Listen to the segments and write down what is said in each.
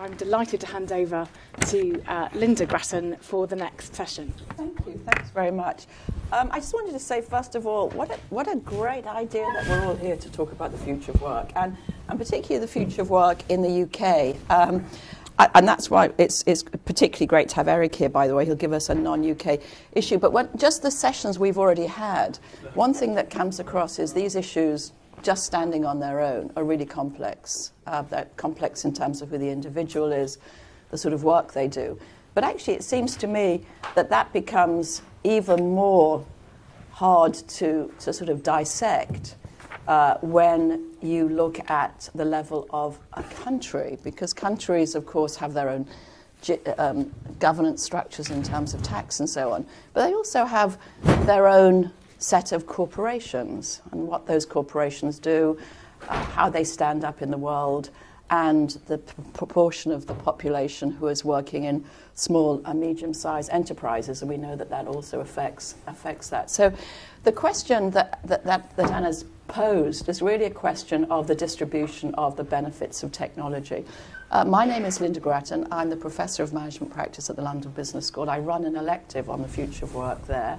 I'm delighted to hand over to Lynda Gratton for the next session. Thank you. Thanks very much. I just wanted to say, first of all, what a great idea that we're all here to talk about the future of work, and particularly the future of work in the UK. And that's why it's particularly great to have Erik here, by the way. He'll give us a non-UK issue. But just the sessions we've already had, one thing that comes across is these issues, just standing on their own, are really complex. They're complex in terms of who the individual is, the sort of work they do. But actually, it seems to me that becomes even more hard to sort of dissect when you look at the level of a country, because countries, of course, have their own governance structures in terms of tax and so on, but they also have their own set of corporations and what those corporations do, how they stand up in the world, and the proportion of the population who is working in small and medium-sized enterprises, and we know that also affects that. So the question that Anna's posed is really a question of the distribution of the benefits of technology. My name is Lynda Gratton. I'm the Professor of Management Practice at the London Business School. I run an elective on the future of work there.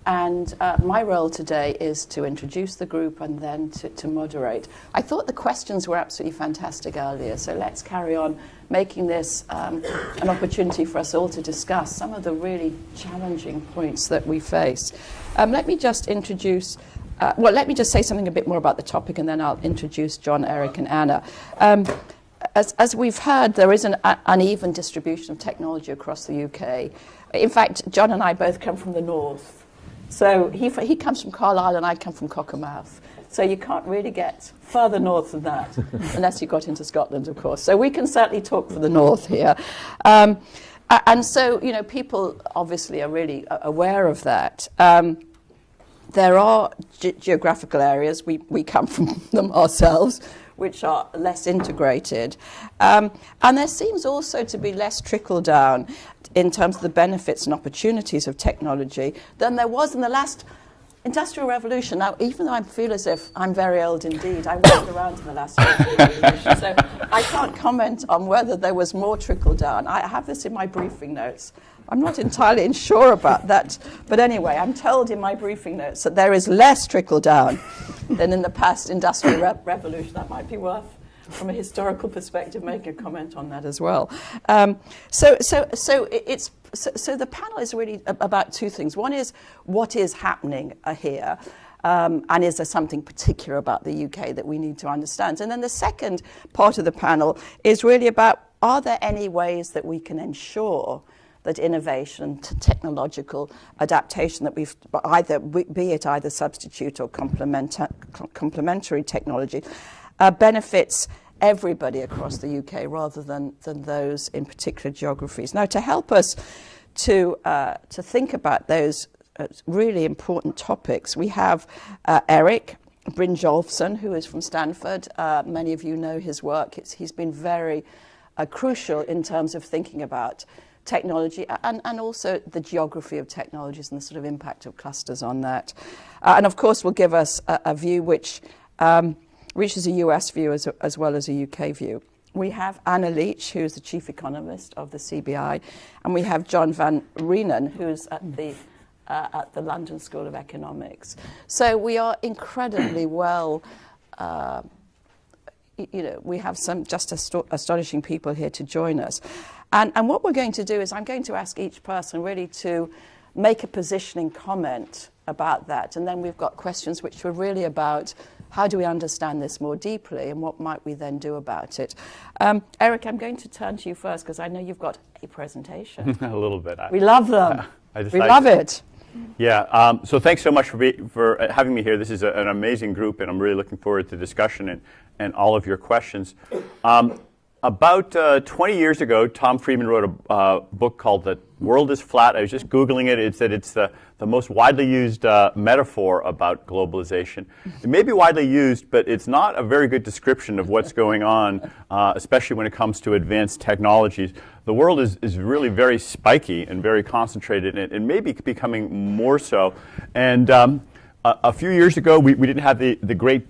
And my role today is to introduce the group and then to moderate. I thought the questions were absolutely fantastic earlier, so let's carry on making this an opportunity for us all to discuss some of the really challenging points that we face. Let me just introduce, let me just say something a bit more about the topic, and then I'll introduce John, Erik, and Anna. As we've heard, there is an uneven distribution of technology across the UK. In fact, John and I both come from the north. So he comes from Carlisle and I come from Cockermouth. So you can't really get further north than that, unless you got into Scotland, of course. So we can certainly talk for the north here. And so, you know, people obviously are really aware of that. There are geographical areas, we come from them ourselves, which are less integrated. And there seems also to be less trickle down in terms of the benefits and opportunities of technology than there was in the last Industrial Revolution. Now, even though I feel as if I'm very old indeed, I wasn't around in the last Industrial Revolution, so I can't comment on whether there was more trickle down. I have this in my briefing notes. I'm not entirely sure about that, but anyway, I'm told in my briefing notes that there is less trickle down than in the past Industrial Revolution. That might be worth, from a historical perspective, making a comment on that as well. So the panel is really about two things. One is what is happening here, and is there something particular about the UK that we need to understand? And then the second part of the panel is really about, are there any ways that we can ensure that innovation, technological adaptation, that we've be it either substitute or complementary technology, benefits everybody across the UK rather than those in particular geographies. Now, to help us to think about those really important topics, we have Erik Brynjolfsson, who is from Stanford. Many of you know his work. He's been very crucial in terms of thinking about technology and also the geography of technologies and the sort of impact of clusters on that. And of course will give us a view which is a US view as well as a UK view. We have Anna Leach, who is the chief economist of the CBI, and we have John van Reenen, who's at the London School of Economics. So we are incredibly well, we have some just astonishing people here to join us. And what we're going to do is I'm going to ask each person really to make a positioning comment about that. And then we've got questions which were really about how do we understand this more deeply and what might we then do about it. Erik, I'm going to turn to you first because I know you've got a presentation. A little bit. We love them. We love it. Yeah, so thanks so much for having me here. This is an amazing group, and I'm really looking forward to the discussion and all of your questions. About 20 years ago, Tom Friedman wrote a book called The World is Flat. I was just Googling it. It said it's the most widely used metaphor about globalization. It may be widely used, but it's not a very good description of what's going on, especially when it comes to advanced technologies. The world is really very spiky and very concentrated, and maybe becoming more so. And a few years ago, we didn't have the great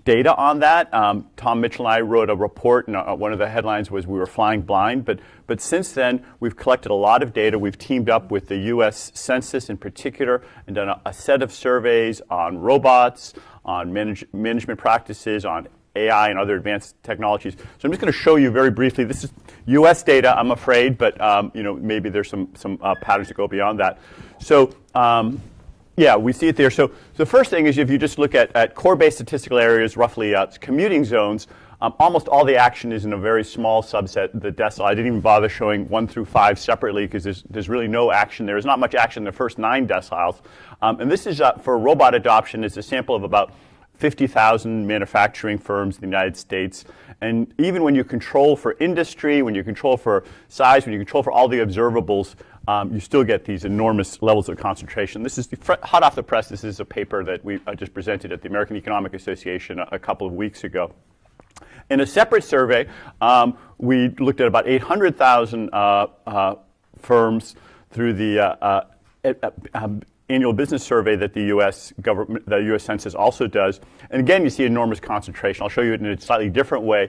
data on that. Tom Mitchell and I wrote a report, and one of the headlines was we were flying blind. But since then, we've collected a lot of data. We've teamed up with the U.S. Census in particular and done a set of surveys on robots, on management practices, on AI and other advanced technologies. So I'm just going to show you very briefly. This is U.S. data, I'm afraid, but maybe there's some patterns that go beyond that. So yeah, we see it there. So the first thing is if you just look at core-based statistical areas, roughly commuting zones, almost all the action is in a very small subset, the decile. I didn't even bother showing 1 through 5 separately because there's really no action there. There's not much action in the first 9 deciles. And this is for robot adoption. It's a sample of about 50,000 manufacturing firms in the United States. And even when you control for industry, when you control for size, when you control for all the observables, you still get these enormous levels of concentration. This is hot off the press. This is a paper that we just presented at the American Economic Association a couple of weeks ago. In a separate survey, we looked at about 800,000 firms through the annual business survey that the U.S. government, the U.S. Census also does. And again, you see enormous concentration. I'll show you it in a slightly different way.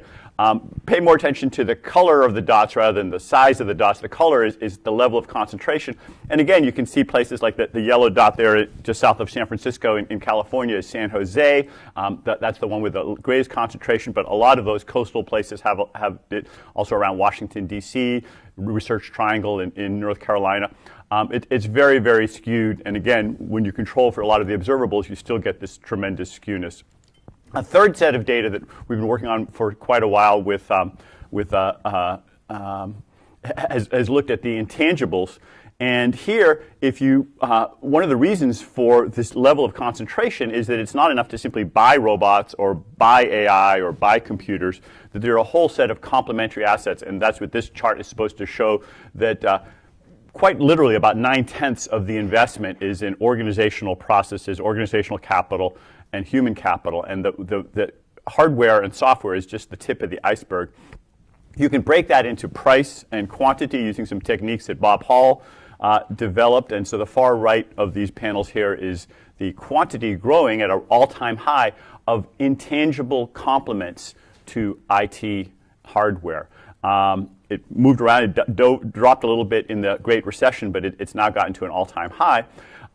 Pay more attention to the color of the dots rather than the size of the dots. The color is the level of concentration. And again, you can see places like the yellow dot there just south of San Francisco in California is San Jose. That's the one with the greatest concentration, but a lot of those coastal places have it also around Washington, D.C., Research Triangle in North Carolina. It's very, very skewed. And again, when you control for a lot of the observables, you still get this tremendous skewness. A third set of data that we've been working on for quite a while has looked at the intangibles. And here, one of the reasons for this level of concentration is that it's not enough to simply buy robots or buy AI or buy computers, that there are a whole set of complementary assets. And that's what this chart is supposed to show, that quite literally about 9/10 of the investment is in organizational processes, organizational capital, and human capital. And the hardware and software is just the tip of the iceberg. You can break that into price and quantity using some techniques that Bob Hall developed. And so the far right of these panels here is the quantity growing at an all-time high of intangible complements to IT hardware. It moved around, it dropped a little bit in the Great Recession, but it's now gotten to an all-time high.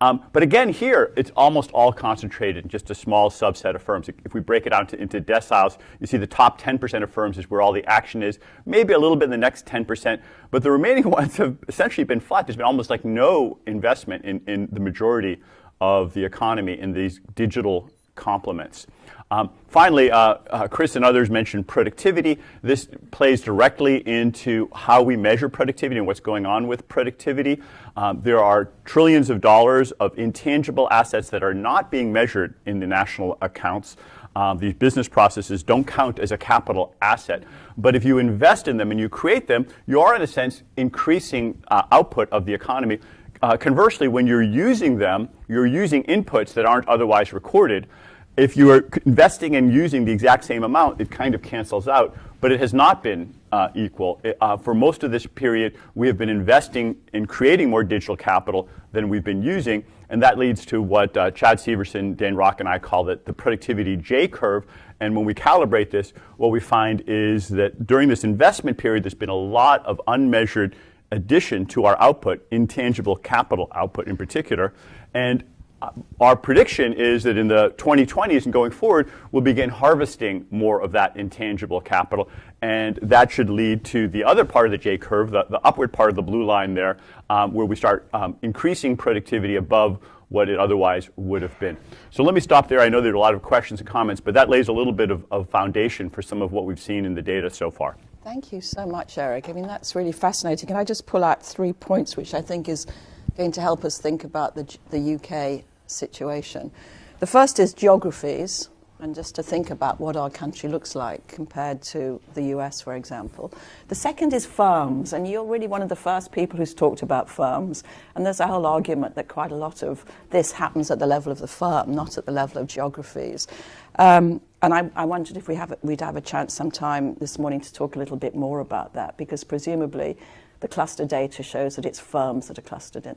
But again, here, it's almost all concentrated in just a small subset of firms. If we break it out into deciles, you see the top 10% of firms is where all the action is, maybe a little bit in the next 10%, but the remaining ones have essentially been flat. There's been almost like no investment in the majority of the economy in these digital complements. Finally, Chris and others mentioned productivity. This plays directly into how we measure productivity and what's going on with productivity. There are trillions of dollars of intangible assets that are not being measured in the national accounts. These business processes don't count as a capital asset. But if you invest in them and you create them, you are, in a sense, increasing output of the economy. Conversely, when you're using them, you're using inputs that aren't otherwise recorded. If you are investing and using the exact same amount, it kind of cancels out, but it has not been equal. For most of this period, we have been investing in creating more digital capital than we've been using, and that leads to what Chad Severson, Dan Rock, and I call the productivity J-curve. And when we calibrate this, what we find is that during this investment period, there's been a lot of unmeasured addition to our output, intangible capital output in particular, and our prediction is that in the 2020s and going forward, we'll begin harvesting more of that intangible capital. And that should lead to the other part of the J-curve, the upward part of the blue line there, where we start increasing productivity above what it otherwise would have been. So let me stop there. I know there are a lot of questions and comments, but that lays a little bit of foundation for some of what we've seen in the data so far. Thank you so much, Erik. I mean, that's really fascinating. Can I just pull out 3 points, which I think is going to help us think about the UK situation. The first is geographies, and just to think about what our country looks like compared to the US, for example. The second is firms, and you're really one of the first people who's talked about firms, and there's a whole argument that quite a lot of this happens at the level of the firm, not at the level of geographies. And I wondered if we'd have a chance sometime this morning to talk a little bit more about that, because presumably the cluster data shows that it's firms that are clustered in.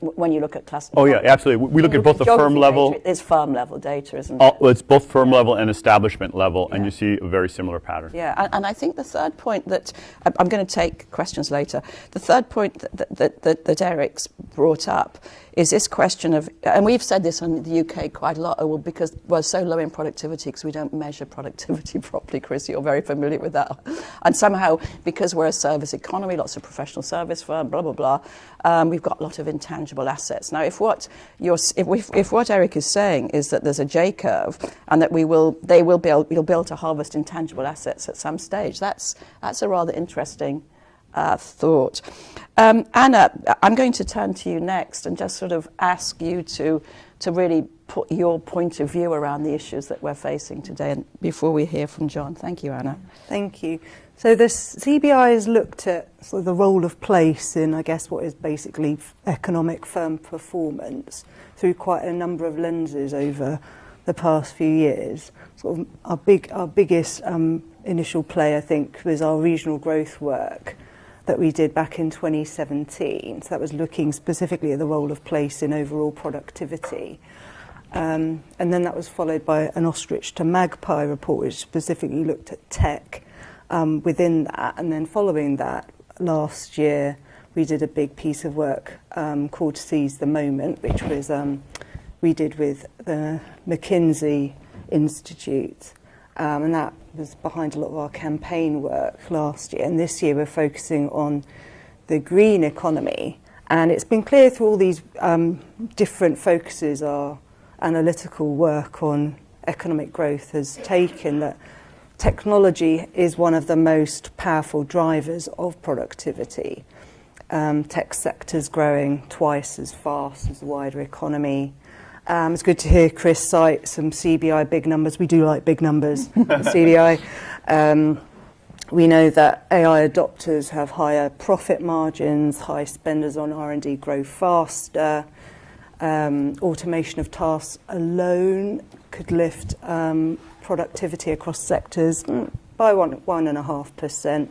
When you look at cluster, Oh yeah, absolutely. We look at both the firm level. Data, it's firm level data, isn't it? It's both firm level and establishment level, and you see a very similar pattern. Yeah, and I think the third point that I'm going to take questions later. The third point that Erik's brought up is this question of, and we've said this in the UK quite a lot, well, because we're so low in productivity because we don't measure productivity properly. Chris, you're very familiar with that. And somehow, because we're a service economy, lots of professional service firm, blah, blah, blah, we've got a lot of intangible assets. Now, if what Erik is saying is that there's a J curve and that you'll be able to harvest intangible assets at some stage, that's a rather interesting thought. Anna, I'm going to turn to you next and just sort of ask you to really put your point of view around the issues that we're facing today, and before we hear from John. Thank you, Anna. Thank you. So the CBI has looked at sort of the role of place in, I guess, what is basically economic firm performance through quite a number of lenses over the past few years. Sort of our biggest initial play, I think, was our regional growth work that we did back in 2017. So that was looking specifically at the role of place in overall productivity. And then that was followed by an ostrich to magpie report, which specifically looked at tech within that. And then following that, last year, we did a big piece of work called Seize the Moment, which was we did with the McKinsey Institute. And that was behind a lot of our campaign work last year. And this year we're focusing on the green economy. And it's been clear through all these different focuses our analytical work on economic growth has taken that technology is one of the most powerful drivers of productivity. Tech sector's growing twice as fast as the wider economy. It's good to hear Chris cite some CBI big numbers. We do like big numbers at CBI. We know that AI adopters have higher profit margins, high spenders on R&D grow faster. Automation of tasks alone could lift productivity across sectors by 1.5%.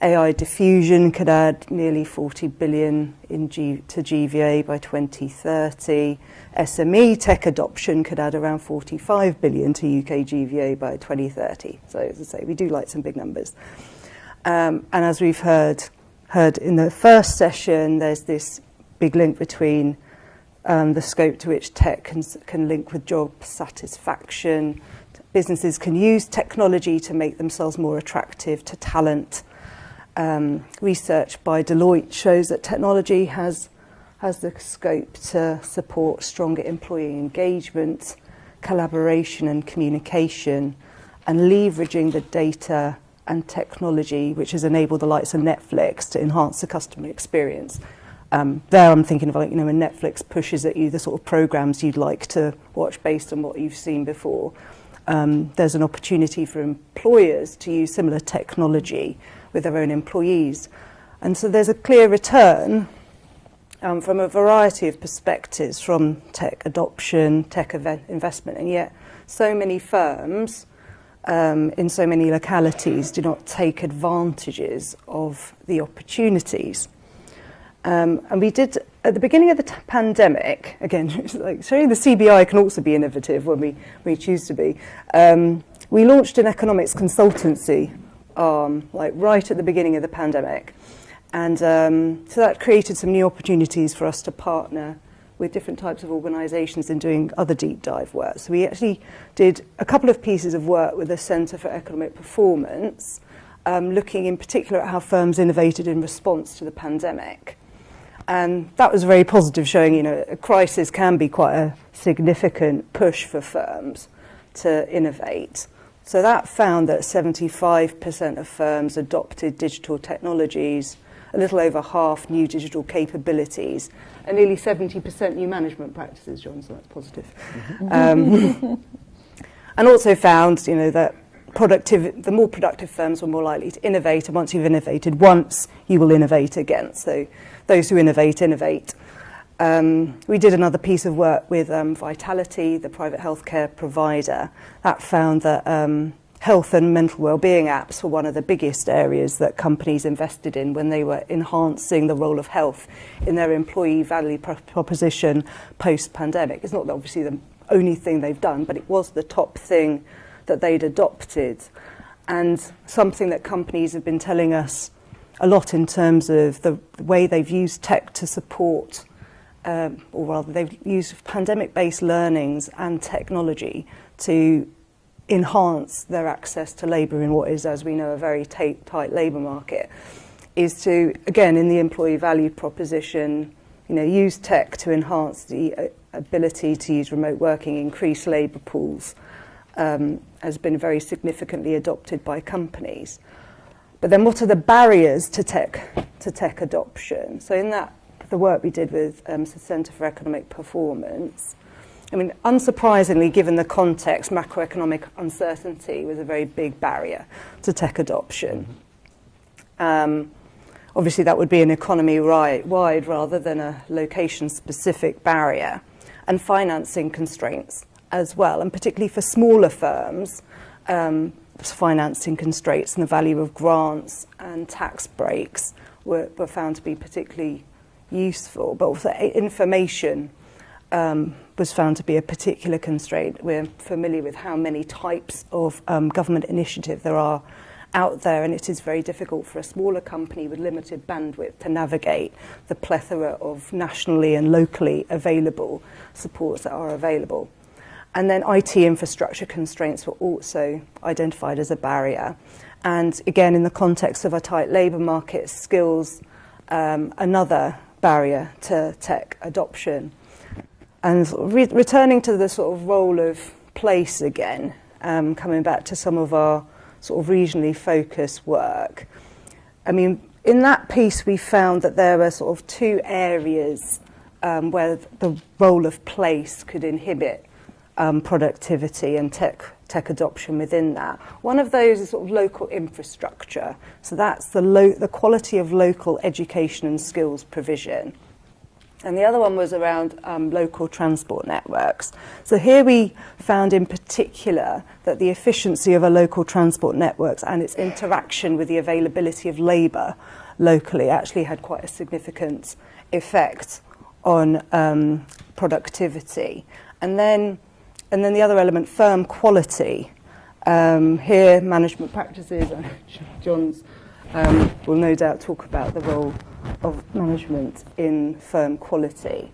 AI diffusion could add nearly 40 billion to GVA by 2030. SME tech adoption could add around 45 billion to UK GVA by 2030. So as I say, we do like some big numbers. And as we've heard in the first session, there's this big link between the scope to which tech can link with job satisfaction. Businesses can use technology to make themselves more attractive to talent. Research by Deloitte shows that technology has the scope to support stronger employee engagement, collaboration and communication, and leveraging the data and technology which has enabled the likes of Netflix to enhance the customer experience. There I'm thinking of, like, you know, when Netflix pushes at you the sort of programs you'd like to watch based on what you've seen before. There's an opportunity for employers to use similar technology with their own employees. And so there's a clear return from a variety of perspectives, from tech adoption, tech investment, and yet so many firms in so many localities do not take advantages of the opportunities. And we did, at the beginning of the pandemic, again, like showing the CBI can also be innovative when we choose to be, we launched an economics consultancy like right at the beginning of the pandemic. And so that created some new opportunities for us to partner with different types of organisations in doing other deep dive work. So we actually did a couple of pieces of work with the Centre for Economic Performance, looking in particular at how firms innovated in response to the pandemic. And that was very positive, showing, you know, a crisis can be quite a significant push for firms to innovate. So that found that 75% of firms adopted digital technologies, a little over half new digital capabilities, and nearly 70% new management practices, John, so that's positive. And also found, you know, that the more productive firms were more likely to innovate, and once you've innovated once, you will innovate again. So those who innovate, innovate. We did another piece of work with Vitality, the private healthcare provider, that found that health and mental well-being apps were one of the biggest areas that companies invested in when they were enhancing the role of health in their employee value proposition post-pandemic. It's not obviously the only thing they've done, but it was the top thing that they'd adopted, and something that companies have been telling us a lot in terms of the way they've used tech to support, or rather they've used pandemic-based learnings and technology to enhance their access to labour in what is, as we know, a very tight labour market, is to, again, in the employee value proposition, use tech to enhance the ability to use remote working, increase labour pools, has been very significantly adopted by companies. But then what are the barriers to tech adoption? So in the work we did with the Centre for Economic Performance, I mean, unsurprisingly, given the context, macroeconomic uncertainty was a very big barrier to tech adoption. Obviously, that would be an economy-wide rather than a location-specific barrier, and financing constraints as well, and particularly for smaller firms, financing constraints and the value of grants and tax breaks were found to be particularly useful, but also information was found to be a particular constraint. We're familiar with how many types of government initiative there are out there, and it is very difficult for a smaller company with limited bandwidth to navigate the plethora of nationally and locally available supports that are available. And then IT infrastructure constraints were also identified as a barrier. And again, in the context of a tight labour market, skills, another barrier to tech adoption. And returning to the sort of role of place again, coming back to some of our sort of regionally focused work. I mean, in that piece we found that there were sort of two areas where the role of place could inhibit productivity and tech adoption within that. One of those is sort of local infrastructure. So that's the quality of local education and skills provision. And the other one was around local transport networks. So here we found in particular that the efficiency of a local transport networks and its interaction with the availability of labour locally actually had quite a significant effect on productivity. And then the other element, firm quality. Here, management practices, John's will no doubt talk about the role of management in firm quality,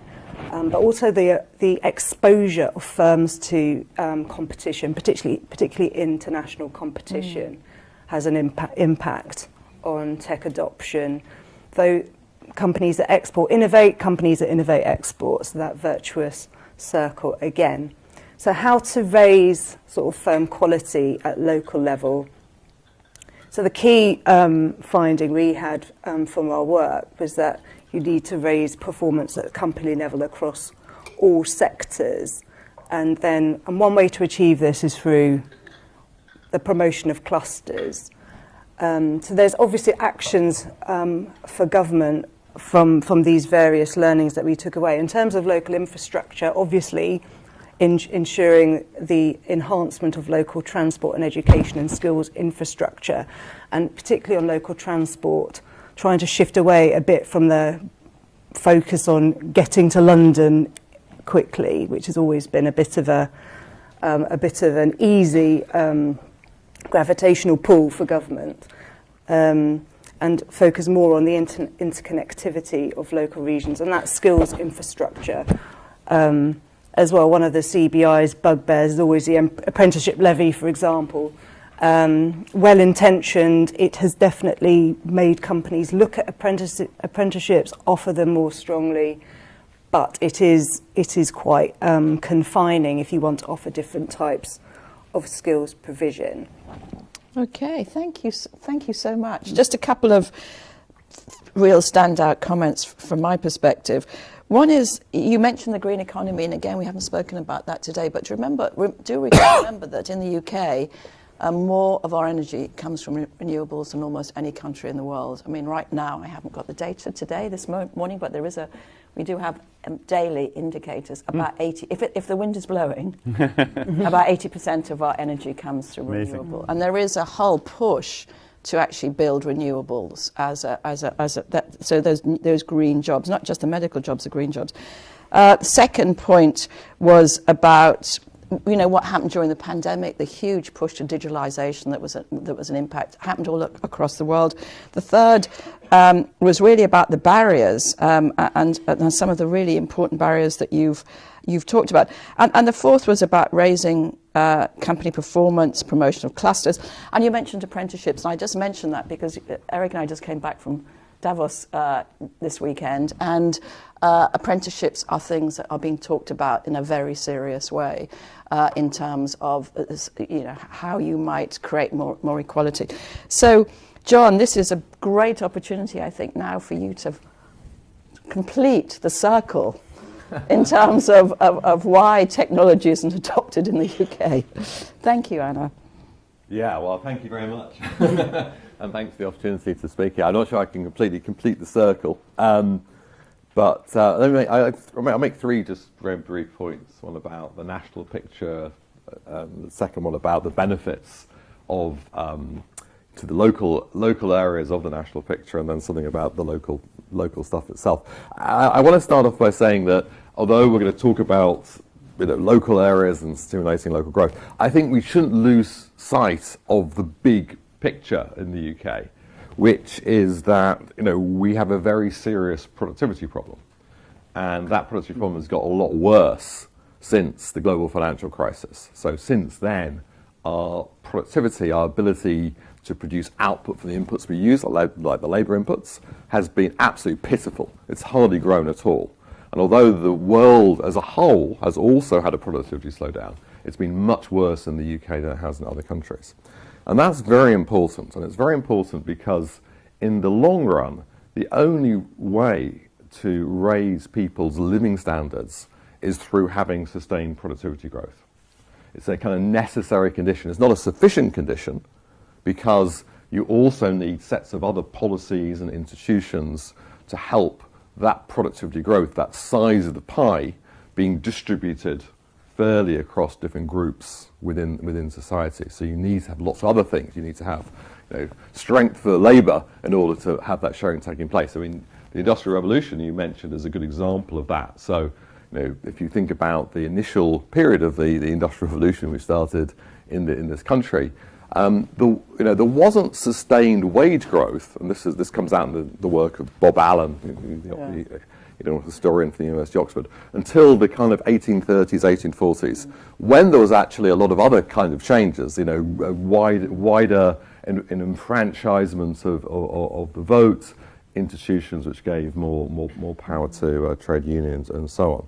but also the exposure of firms to competition, particularly international competition, has an impact on tech adoption. Though companies that export innovate, companies that innovate export, so that virtuous circle again. So how to raise sort of firm quality at local level. So the key finding we had from our work was that you need to raise performance at company level across all sectors. And one way to achieve this is through the promotion of clusters. So there's obviously actions for government from these various learnings that we took away. In terms of local infrastructure, obviously, ensuring the enhancement of local transport and education and skills infrastructure, and particularly on local transport, trying to shift away a bit from the focus on getting to London quickly, which has always been a bit of an easy gravitational pull for government, and focus more on the interconnectivity of local regions, and that skills infrastructure. As well, one of the CBI's bugbears is always the apprenticeship levy, for example. Well-intentioned, it has definitely made companies look at apprenticeships, offer them more strongly, but it is quite confining if you want to offer different types of skills provision. Okay, thank you so much. Just a couple of real standout comments from my perspective. One is, you mentioned the green economy, and again, we haven't spoken about that today, but do remember that in the UK, more of our energy comes from renewables than almost any country in the world. I mean, right now, I haven't got the data today, this morning, but we do have daily indicators. About 80, if the wind is blowing, about 80% of our energy comes through renewable. And there is a whole push to actually build renewables so those green jobs, not just the medical jobs, the green jobs. The second point was about what happened during the pandemic, the huge push to digitalization that was an impact, happened all across the world. The third was really about the barriers and some of the really important barriers that you've talked about. And the fourth was about raising company performance, promotion of clusters. And you mentioned apprenticeships, and I just mentioned that because Erik and I just came back from Davos this weekend, and apprenticeships are things that are being talked about in a very serious way in terms of how you might create more equality. So, John, this is a great opportunity, I think, now for you to complete the circle in terms of why technology isn't adopted in the UK. Thank you, Anna. Yeah, well, thank you very much. And thanks for the opportunity to speak here. I'm not sure I can completely complete the circle. But I'll make three just very brief points. One about the national picture, the second one about the benefits of to the local areas of the national picture, and then something about the local stuff itself. I want to start off by saying that although we're going to talk about local areas and stimulating local growth, I think we shouldn't lose sight of the big picture in the UK, which is that we have a very serious productivity problem, and that productivity problem has got a lot worse since the global financial crisis. So since then, our productivity, our ability to produce output from the inputs we use, like the labour inputs, has been absolutely pitiful. It's hardly grown at all. And although the world as a whole has also had a productivity slowdown, it's been much worse in the UK than it has in other countries. And that's very important. And it's very important because in the long run, the only way to raise people's living standards is through having sustained productivity growth. It's a kind of necessary condition. It's not a sufficient condition because you also need sets of other policies and institutions to help that productivity growth, that size of the pie, being distributed fairly across different groups within society. So you need to have lots of other things. You need to have strength for labour in order to have that sharing taking place. I mean, the Industrial Revolution you mentioned is a good example of that. So if you think about the initial period of the Industrial Revolution we started in this country, there wasn't sustained wage growth, and this comes out in the work of Bob Allen, a historian from the University of Oxford, until the kind of 1830s, 1840s, when there was actually a lot of other kind of changes, wider enfranchisement of the vote, institutions which gave more power to trade unions and so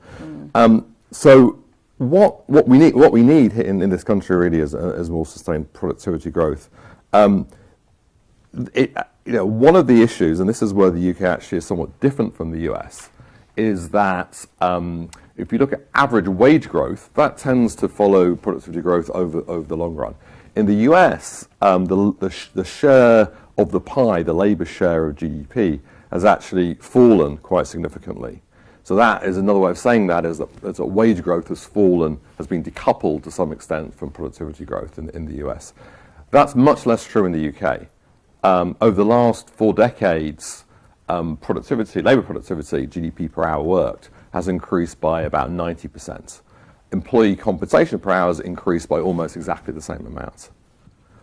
on. So what we need in this country really is more sustained productivity growth. One of the issues, and this is where the UK actually is somewhat different from the US, is that if you look at average wage growth, that tends to follow productivity growth over the long run. In the US, the share of the pie, the labour share of GDP, has actually fallen quite significantly. So that is another way of saying that is that wage growth has fallen, has been decoupled to some extent from productivity growth in the US. That's much less true in the UK. Over the last 4 decades, labour productivity, GDP per hour worked, has increased by about 90%. Employee compensation per hour has increased by almost exactly the same amount.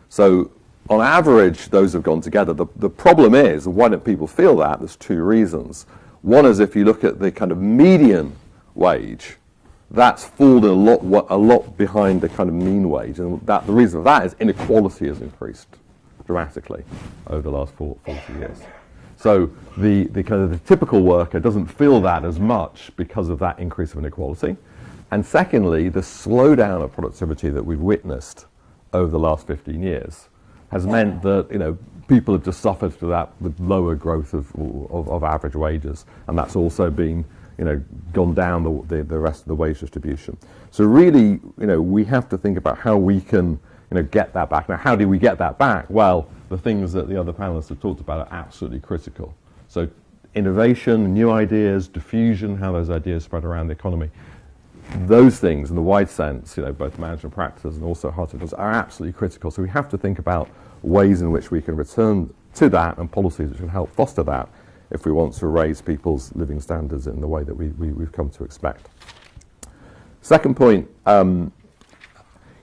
So on average, those have gone together. The problem is, why don't people feel that? There's 2 reasons. One is if you look at the kind of median wage, that's fallen a lot behind the kind of mean wage, and the reason for that is inequality has increased dramatically over the last 40 years. So the kind of the typical worker doesn't feel that as much because of that increase of inequality. And secondly, the slowdown of productivity that we've witnessed over the last 15 years has meant that people have just suffered for that with lower growth of average wages, and that's also been gone down the rest of the wage distribution. So really, we have to think about how we can get that back. Now, how do we get that back? Well, the things that the other panelists have talked about are absolutely critical. So innovation, new ideas, diffusion, how those ideas spread around the economy, those things in the wide sense, both management practices and also hard skills are absolutely critical. So we have to think about ways in which we can return to that and policies which can help foster that if we want to raise people's living standards in the way that we've come to expect. Second point,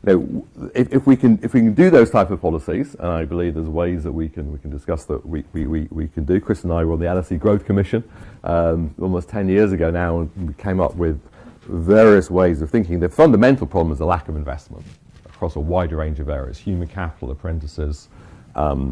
if we can do those type of policies, and I believe there's ways that we can discuss that we can do. Chris and I were on the LSE Growth Commission almost 10 years ago now, and we came up with various ways of thinking. The fundamental problem is the lack of investment across a wider range of areas: human capital, apprentices,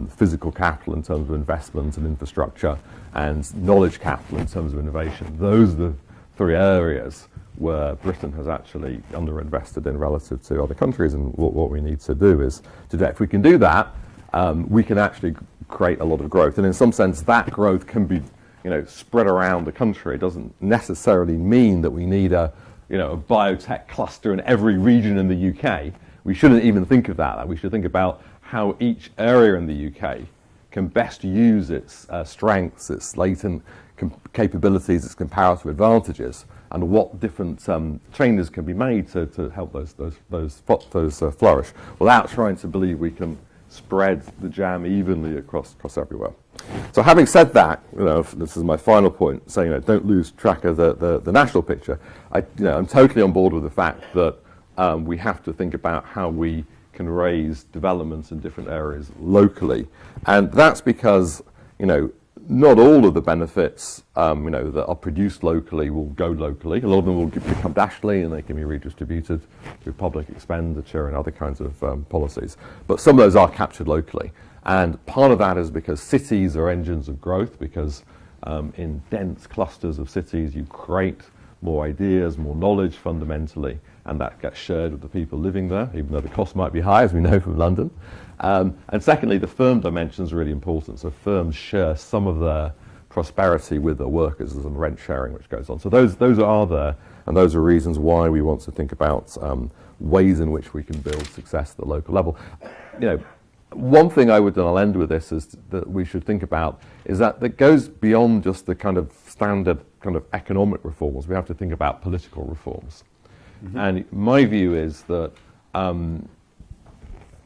physical capital in terms of investment and infrastructure, and knowledge capital in terms of innovation. Those are the three areas where Britain has actually underinvested in relative to other countries, and what we need to do is if we can do that, we can actually create a lot of growth. And in some sense, that growth can be spread around the country. It doesn't necessarily mean that we need a biotech cluster in every region in the UK. We shouldn't even think of that. We should think about how each area in the UK can best use its strengths, its latent capabilities, its comparative advantages, and what different changes can be made to help those flourish, without trying to believe we can spread the jam evenly across everywhere. So, having said that, this is my final point, saying don't lose track of the national picture. I'm totally on board with the fact that we have to think about how we can raise developments in different areas locally, and that's because not all of the benefits that are produced locally will go locally. A lot of them will become nationally, and they can be redistributed through public expenditure and other kinds of policies. But some of those are captured locally, and part of that is because cities are engines of growth, because in dense clusters of cities you create more ideas, more knowledge fundamentally, and that gets shared with the people living there, even though the cost might be high, as we know from London. And secondly, the firm dimension is really important. So firms share some of their prosperity with their workers. There's some rent sharing which goes on. So those are there, and those are reasons why we want to think about ways in which we can build success at the local level. One thing I would, and I'll end with this, is that we should think about is that goes beyond just the kind of standard kind of economic reforms. We have to think about political reforms. Mm-hmm. And my view is that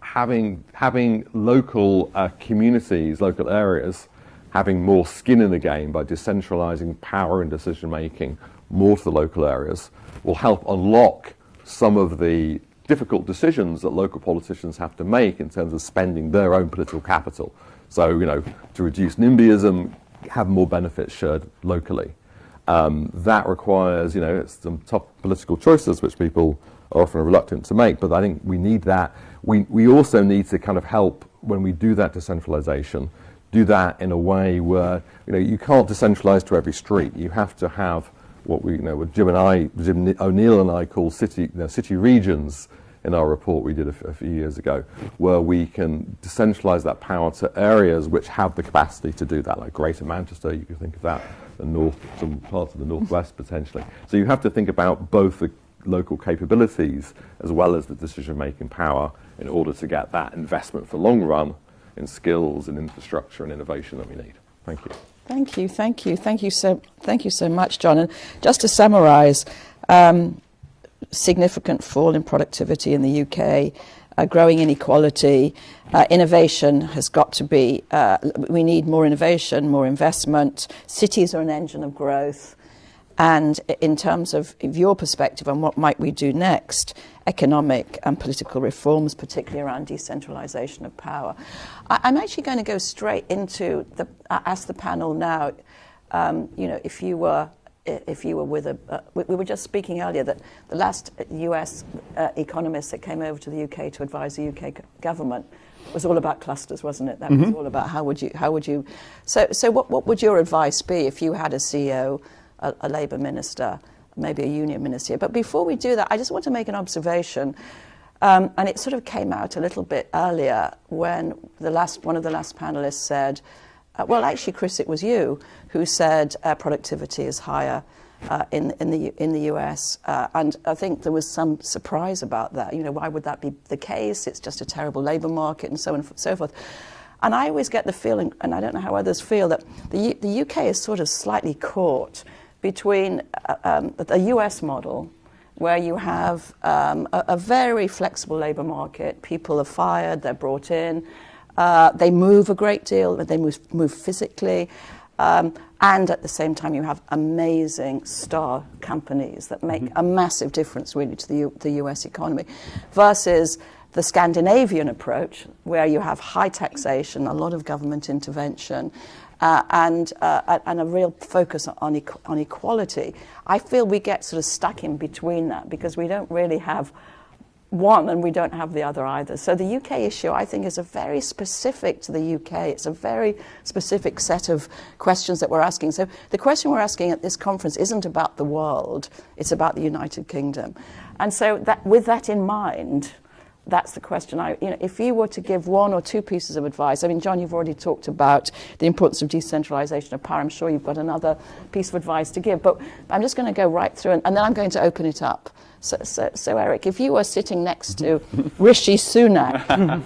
having local communities, local areas, having more skin in the game by decentralizing power and decision making more to the local areas will help unlock some of the difficult decisions that local politicians have to make in terms of spending their own political capital. So, to reduce NIMBYism, have more benefits shared locally. That requires, it's some tough political choices which people are often reluctant to make, but I think we need that. We also need to kind of help when we do that decentralization, do that in a way where, you can't decentralize to every street. You have to have what what Jim O'Neill and I call city regions in our report we did a few years ago, where we can decentralize that power to areas which have the capacity to do that, like Greater Manchester, you can think of that, the north, some parts of the northwest potentially. So you have to think about both the local capabilities as well as the decision-making power in order to get that investment for long run in skills and infrastructure and innovation that we need. Thank you. Thank you so much, John. And just to summarise, significant fall in productivity in the UK, growing inequality, innovation has got to be, we need more innovation, more investment. Cities are an engine of growth. And in terms of your perspective on what might we do next, economic and political reforms, particularly around decentralisation of power. I'm actually going to go straight into ask the panel now, if you were with we were just speaking earlier that the last US economist that came over to the UK to advise the UK government was all about clusters, wasn't it? That was all about how would you. So what would your advice be if you had a CEO, a Labour minister, maybe a union minister? But before we do that, I just want to make an observation, and it sort of came out a little bit earlier when one of the last panelists said, well, actually, Chris, it was you who said productivity is higher in the US, and I think there was some surprise about that. Why would that be the case? It's just a terrible labour market, and so on and so forth. And I always get the feeling, and I don't know how others feel, that the UK is sort of slightly caught between the US model, where you have a very flexible labour market. People are fired, they're brought in, they move a great deal, they move physically, and at the same time you have amazing star companies that make a massive difference really to the US economy, versus the Scandinavian approach, where you have high taxation, a lot of government intervention, and a real focus on equality. I feel we get sort of stuck in between that because we don't really have one and we don't have the other either. So the UK issue, I think, is a very specific to the UK. It's a very specific set of questions that we're asking. So the question we're asking at this conference isn't about the world, it's about the United Kingdom. And so with that in mind, that's the question. If you were to give one or two pieces of advice, I mean, John, you've already talked about the importance of decentralisation of power. I'm sure you've got another piece of advice to give, but I'm just going to go right through, and then I'm going to open it up. So Erik, if you were sitting next to Rishi Sunak,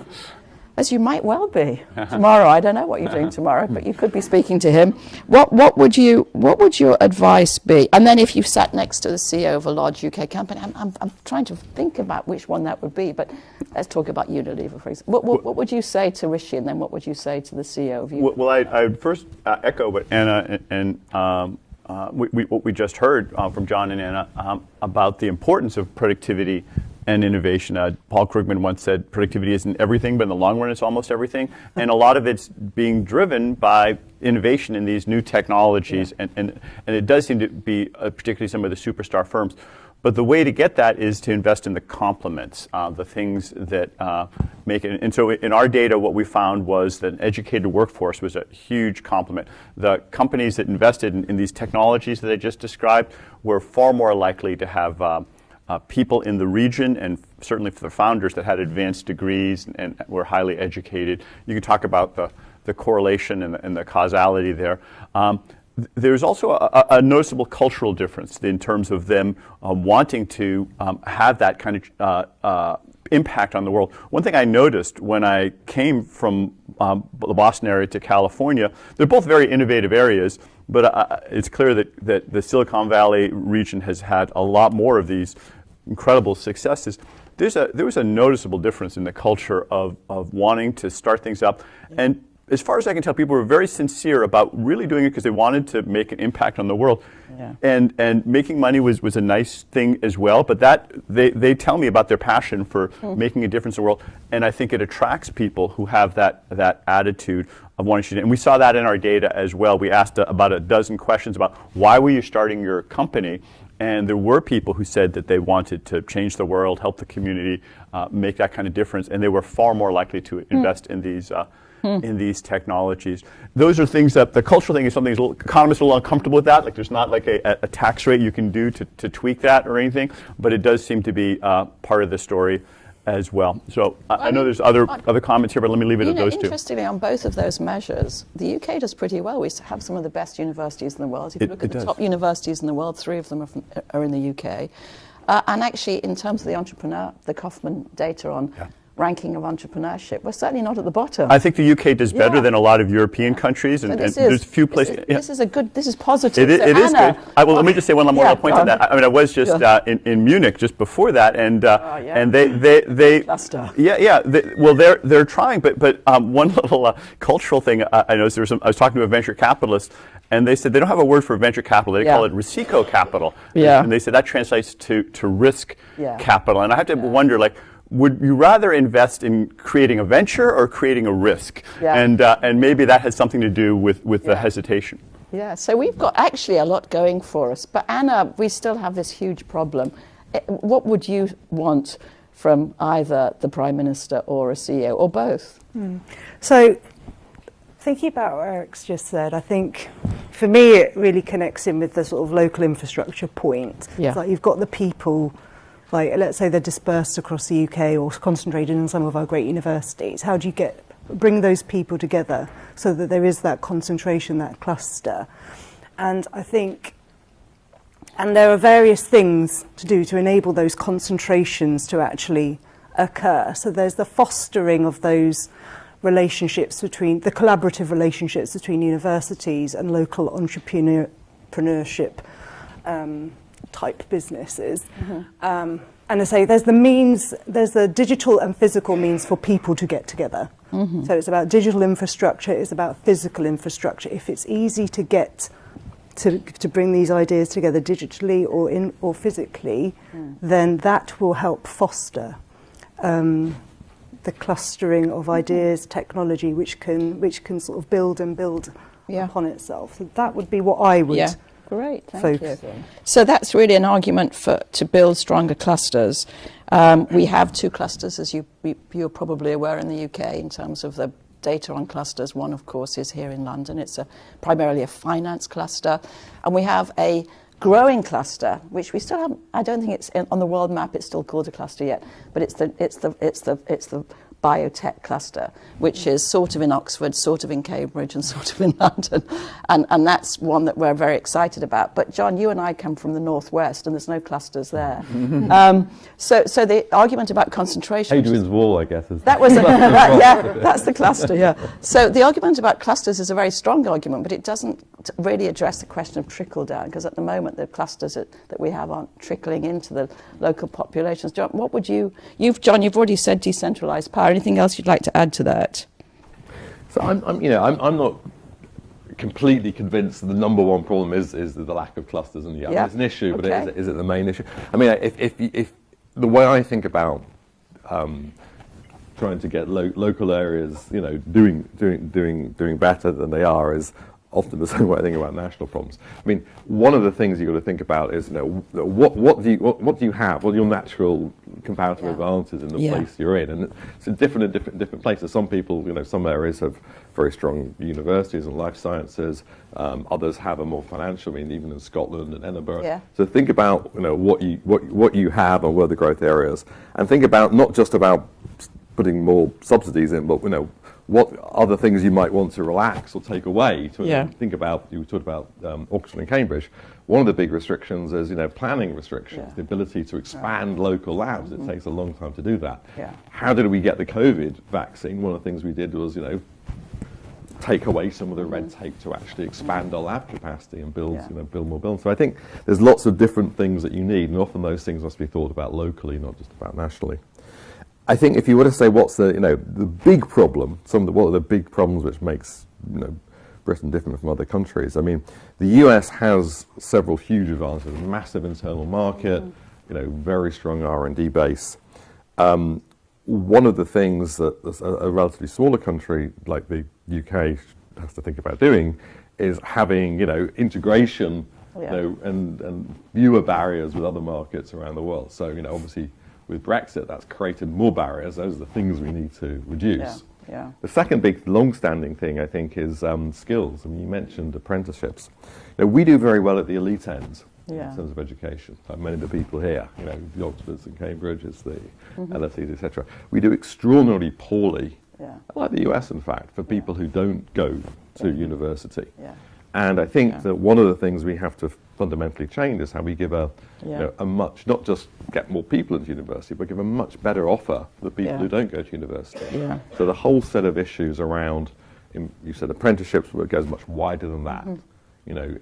as you might well be tomorrow, I don't know what you're doing tomorrow, but you could be speaking to him. What would your advice be? And then if you sat next to the CEO of a large UK company, I'm trying to think about which one that would be, but let's talk about Unilever, for example. What would you say to Rishi, and then what would you say to the CEO of Unilever? Well, I would first echo what Anna and what we just heard from John and Anna about the importance of productivity and innovation. Paul Krugman once said productivity isn't everything, but in the long run it's almost everything. And a lot of it's being driven by innovation in these new technologies. Yeah. And it does seem to be particularly some of the superstar firms. But the way to get that is to invest in the complements, the things that make it. And so in our data, what we found was that an educated workforce was a huge complement. The companies that invested in these technologies that I just described were far more likely to have people in the region, and certainly for the founders that had advanced degrees and were highly educated. You can talk about the correlation and the causality there. There's also a noticeable cultural difference in terms of them wanting to have that kind of impact on the world. One thing I noticed when I came from the Boston area to California, they're both very innovative areas, but it's clear that the Silicon Valley region has had a lot more of these incredible successes. There was a noticeable difference in the culture of wanting to start things up. And as far as I can tell, people were very sincere about really doing it because they wanted to make an impact on the world. Yeah. And making money was a nice thing as well, but that they tell me about their passion for making a difference in the world, and I think it attracts people who have that attitude of wanting to. And we saw that in our data as well. We asked about a dozen questions about why were you starting your company, and there were people who said that they wanted to change the world, help the community, make that kind of difference, and they were far more likely to invest in these technologies. Those are things that the cultural thing is something economists are a little uncomfortable with that. Like there's not like a tax rate you can do to tweak that or anything, but it does seem to be part of the story as well. So I know there's other comments here, but let me leave it at those two. Interestingly, on both of those measures, the UK does pretty well. We have some of the best universities in the world. If you look at the top universities in the world, 3 of them are in the UK. And actually, in terms of the Kaufman data on ranking of entrepreneurship, we're certainly not at the bottom. I think the UK does better than a lot of European countries, and there's a few places. This is positive. It is good. Let me just say one more point on that. I mean, I was just in Munich just before that, and they cluster. They're trying, but one little cultural thing I noticed. I was talking to a venture capitalist, and they said they don't have a word for venture capital. They call it Risiko capital, and they said that translates to risk capital. And I have to wonder, like, would you rather invest in creating a venture or creating a risk? Yeah. And maybe that has something to do with the hesitation. Yeah, so we've got actually a lot going for us. But Anna, we still have this huge problem. What would you want from either the Prime Minister or a CEO, or both? So thinking about what Erik's just said, I think for me it really connects in with the sort of local infrastructure point. Yeah. It's like you've got the people, like let's say they're dispersed across the UK or concentrated in some of our great universities. How do you bring those people together so that there is that concentration, that cluster? And I think And there are various things to do to enable those concentrations to actually occur. So there's the fostering of those relationships between, the collaborative relationships between universities and local entrepreneurship type businesses. And I say there's the means, there's the digital and physical means for people to get together. So it's about digital infrastructure, it's about physical infrastructure. If it's easy to get to bring these ideas together digitally or physically, then that will help foster the clustering of ideas, technology, which can sort of build upon itself. So that would be what I would. Great, thank focus you. on. So that's really an argument to build stronger clusters. We have 2 clusters, as you're probably aware, in the UK in terms of the data on clusters. One, of course, is here in London. It's primarily a finance cluster. And we have a growing cluster, which we still haven't, I don't think it's on the world map, it's still called a cluster yet, but it's the biotech cluster, which is sort of in Oxford, sort of in Cambridge, and sort of in London. And that's one that we're very excited about. But John, you and I come from the northwest, and there's no clusters there. So the argument about concentration... Hadrian's Wall, I guess. That was that's the cluster, yeah. So the argument about clusters is a very strong argument, but it doesn't really address the question of trickle down, because at the moment the clusters that we have aren't trickling into the local populations. John, what would you've already said decentralised power. Anything else you'd like to add to that? So I'm not completely convinced that the number one problem is the lack of clusters, and it's an issue, but is it the main issue? I mean, if the way I think about trying to get local areas, doing better than they are is often the same way I think about national problems. I mean, one of the things you've got to think about is, what do you have? What are your natural comparative advantages in the place you're in? And it's different in different places. Some people, some areas have very strong universities and life sciences. Others have a more financial, even in Scotland and Edinburgh. Yeah. So think about, what you have and where the growth areas, and think about not just about putting more subsidies in, but what other things you might want to relax or take away. Think about, you talked about Oxford and Cambridge. One of the big restrictions is, planning restrictions, the ability to expand local labs. It takes a long time to do that. How did we get the COVID vaccine? One of the things we did was, take away some of the red tape to actually expand our lab capacity and build more buildings. So I think there's lots of different things that you need, and often those things must be thought about locally, not just about nationally. I think if you were to say what's the big problem, what are the big problems which makes Britain different from other countries? I mean, the US has several huge advantages: massive internal market, very strong R&D base. One of the things that a relatively smaller country like the UK has to think about doing is having integration, and fewer barriers with other markets around the world. So obviously, with Brexit, that's created more barriers. Those are the things we need to reduce. The second big long-standing thing, I think, is skills. I mean, you mentioned apprenticeships. We do very well at the elite ends in terms of education. Like many of the people here, the Oxfords and Cambridges, the LSEs, etc. We do extraordinarily poorly, like the US, in fact, for people who don't go to university. And I think that one of the things we have to fundamentally change is how we give a much, not just get more people into university, but give a much better offer for the people who don't go to university. So the whole set of issues around, you said apprenticeships, but it goes much wider than that.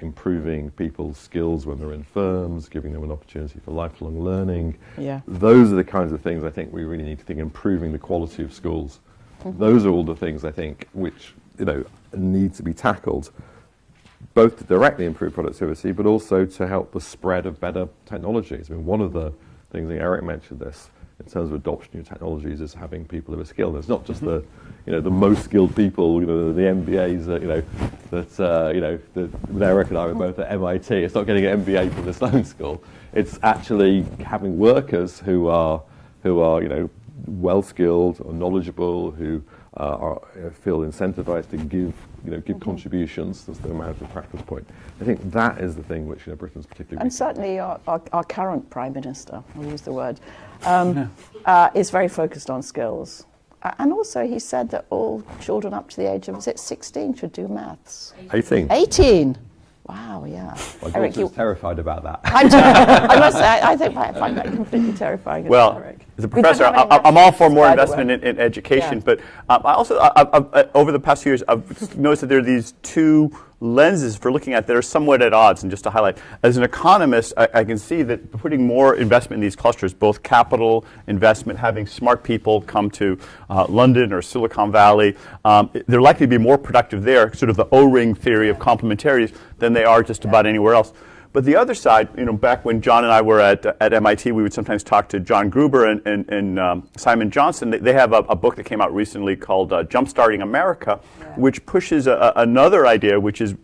Improving people's skills when they're in firms, giving them an opportunity for lifelong learning. Those are the kinds of things I think we really need to think, improving the quality of schools. Those are all the things I think which need to be tackled, both to directly improve productivity, but also to help the spread of better technologies. I mean, one of the things, I think Erik mentioned this, in terms of adoption of new technologies, is having people who are skilled. It's not just the most skilled people, the MBAs, that Erik and I were both at MIT. It's not getting an MBA from the Sloan School. It's actually having workers who are well skilled or knowledgeable, who feel incentivized to give contributions. That's the management practice point. I think that is the thing which Britain's particularly... And certainly our current Prime Minister, I'll use the word, is very focused on skills. And also he said that all children up to the age of, 16 should do maths? 18. 18! Wow, yeah. My Erik, daughter's terrified about that. I must say, I find that completely terrifying. Well, Erik. as a We don't professor, have any I'm all for references, more by the investment way. in education, Yeah. but I also, over the past few years, I've noticed that there are these two lenses for looking at that are somewhat at odds. And just to highlight, as an economist, I can see that putting more investment in these clusters, both capital investment, having smart people come to London or Silicon Valley, they're likely to be more productive there, sort of the O-ring theory of complementarities, than they are just about anywhere else. But the other side, back when John and I were at MIT, we would sometimes talk to John Gruber and Simon Johnson. They have a book that came out recently called Jumpstarting America, which pushes another idea, which is,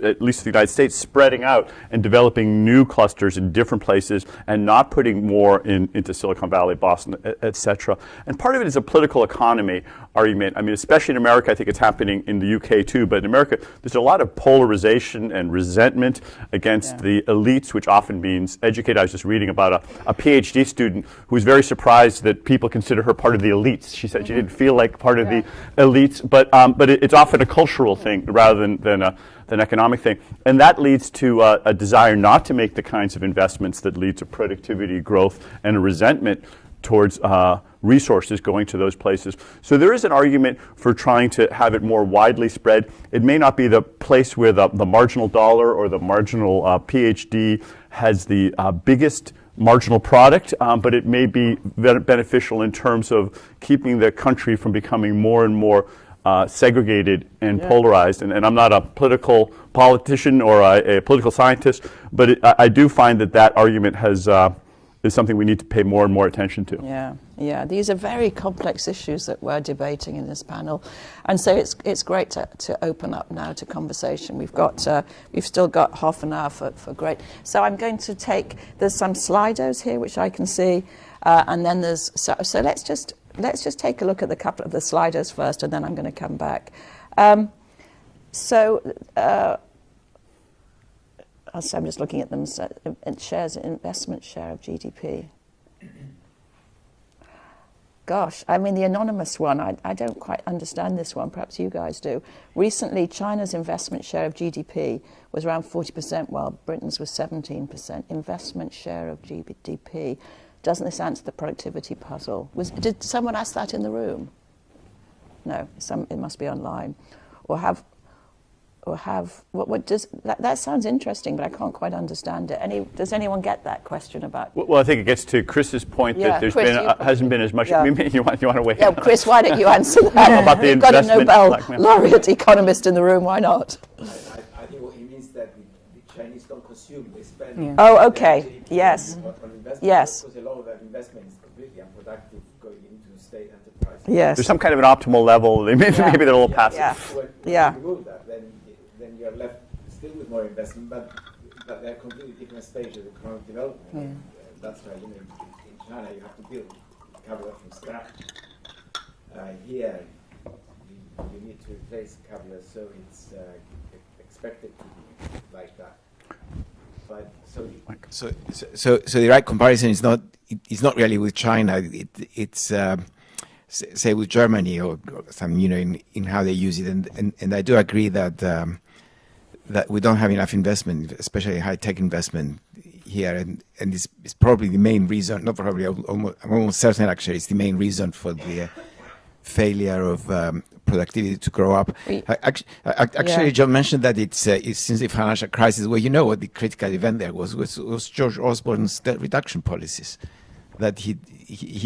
at least in the United States, spreading out and developing new clusters in different places and not putting more into Silicon Valley, Boston, et cetera. And part of it is a political economy argument. I mean, especially in America, I think it's happening in the UK too, but in America, there's a lot of polarization and resentment against the elites, which often means educated. I was just reading about a PhD student who was very surprised that people consider her part of the elites. She said she didn't feel like part of the elites, but it's often a cultural thing rather than an economic thing. And that leads to a desire not to make the kinds of investments that lead to productivity, growth, and a resentment towards resources going to those places. So there is an argument for trying to have it more widely spread. It may not be the place where the marginal dollar or the marginal PhD has the biggest marginal product, but it may be beneficial in terms of keeping the country from becoming more and more segregated and polarized. And I'm not a politician or a political scientist, but I do find that argument is something we need to pay more and more attention to. Yeah. These are very complex issues that we're debating in this panel, and so it's great to open up now to conversation. We've still got half an hour for great. So I'm going to there's some Slidos here which I can see, and then there's so let's just take a look at the couple of the Slidos first, and then I'm going to come back. So I'm just looking at them. So, investment share of GDP. Gosh, I mean, the anonymous one, I don't quite understand this one. Perhaps you guys do. Recently, China's investment share of GDP was around 40%, while Britain's was 17%. Investment share of GDP. Doesn't this answer the productivity puzzle? Did someone ask that in the room? No, it must be online. What does that sounds interesting, but I can't quite understand it. Does anyone get that question about? Well, I think it gets to Chris's point that there's Chris, hasn't been as much. Yeah. You want to weigh in? Yeah, Chris, why don't you answer that? About the You've got a investment Nobel laureate economist in the room. Why not? I think what he means that the Chinese don't consume; they spend. Oh, okay. Yes. On investment. Yes. Because a lot of that investment is completely unproductive, going into state enterprise. Yes. There's some kind of an optimal level. Maybe they're a little passive. Yeah. When Yeah. you remove that, then you're left still with more investment, but they're completely different stages of economic development. That's why in China you have to build capital from scratch. Here you need to replace capital, so it's expected to be like that. But so the right comparison is not really with China. It's say with Germany or some in how they use it, and I do agree that that we don't have enough investment, especially high tech investment here, and it's probably the main reason. Not probably, I'm almost certain actually, it's the main reason for the failure of productivity to grow up. Actually, John mentioned that it's since the financial crisis. Well, you know what the critical event there was George Osborne's debt reduction policies, that he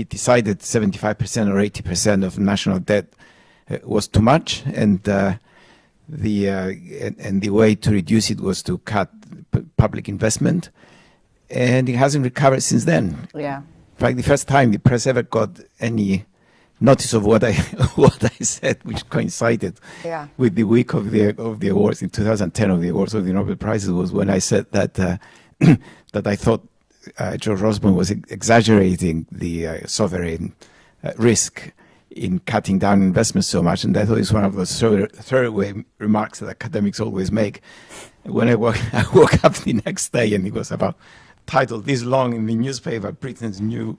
decided 75% or 80% of national debt was too much, and the way to reduce it was to cut public investment, and it hasn't recovered since then. Yeah. In fact, the first time the press ever got any notice of what I said, which coincided with the week of the awards in 2010 of the awards of the Nobel Prizes, was when I said that that I thought George Osborne was exaggerating the sovereign risk in cutting down investment so much, and I thought it's one of those throwaway remarks that academics always make. When I woke up the next day, and it was about titled this long in the newspaper, Britain's new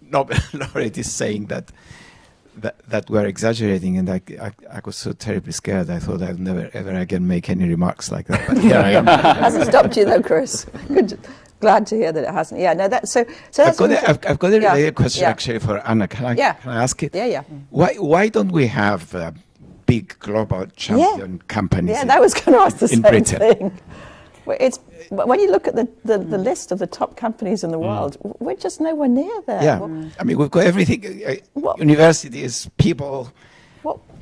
Nobel laureate is saying that that we're exaggerating, and I was so terribly scared. I thought I'd never ever again make any remarks like that. But here I am. Hasn't stopped you though, Chris. Good. Glad to hear that it hasn't. Yeah, no, that's so. That's I've got a yeah. related question Yeah. actually for Anna. Can I ask it? Yeah. Why don't we have big global champion companies? Yeah, that was going to ask the same Britain. thing. Well, it's when you look at the list of the top companies in the world, we're just nowhere near there. Yeah, I mean we've got everything. Universities, people.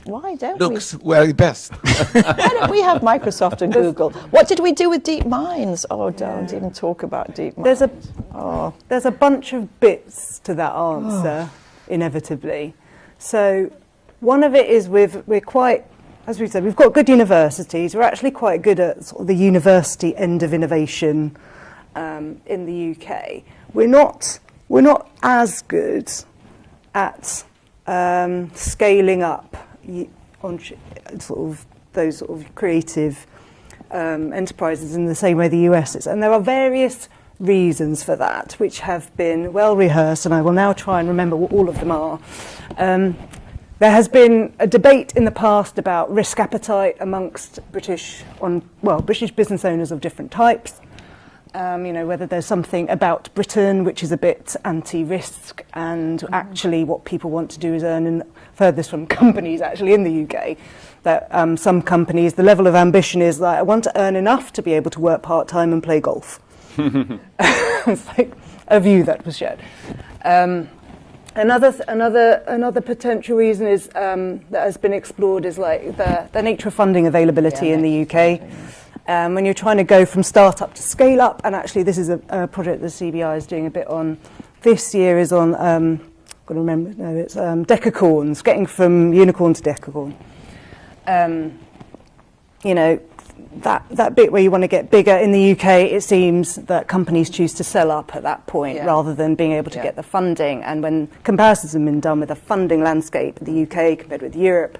Why don't looks well best. Why don't we have Microsoft and Google? What did we do with deep minds? Oh, don't even talk about deep minds. There's a bunch of bits to that answer, inevitably. So one of it is we're quite, as we said, we've got good universities. We're actually quite good at sort of the university end of innovation in the UK. We're not as good at scaling up on sort of those sort of creative enterprises in the same way the US is. And there are various reasons for that, which have been well rehearsed, and I will now try and remember what all of them are. There has been a debate in the past about risk appetite amongst British business owners of different types. Whether there's something about Britain which is a bit anti-risk, and actually what people want to do is earn furthest from companies actually in the UK. That some companies, the level of ambition is like, I want to earn enough to be able to work part-time and play golf. It's like a view that was shared. Another potential reason is that has been explored is like the nature of funding availability in the UK. When you're trying to go from start-up to scale-up, and actually this is a project the CBI is doing a bit on this year, is on, I've got to remember, no, it's decacorns, getting from unicorn to decacorn. That bit where you want to get bigger in the UK, it seems that companies choose to sell up at that point rather than being able to get the funding. And when comparisons have been done with the funding landscape in the UK compared with Europe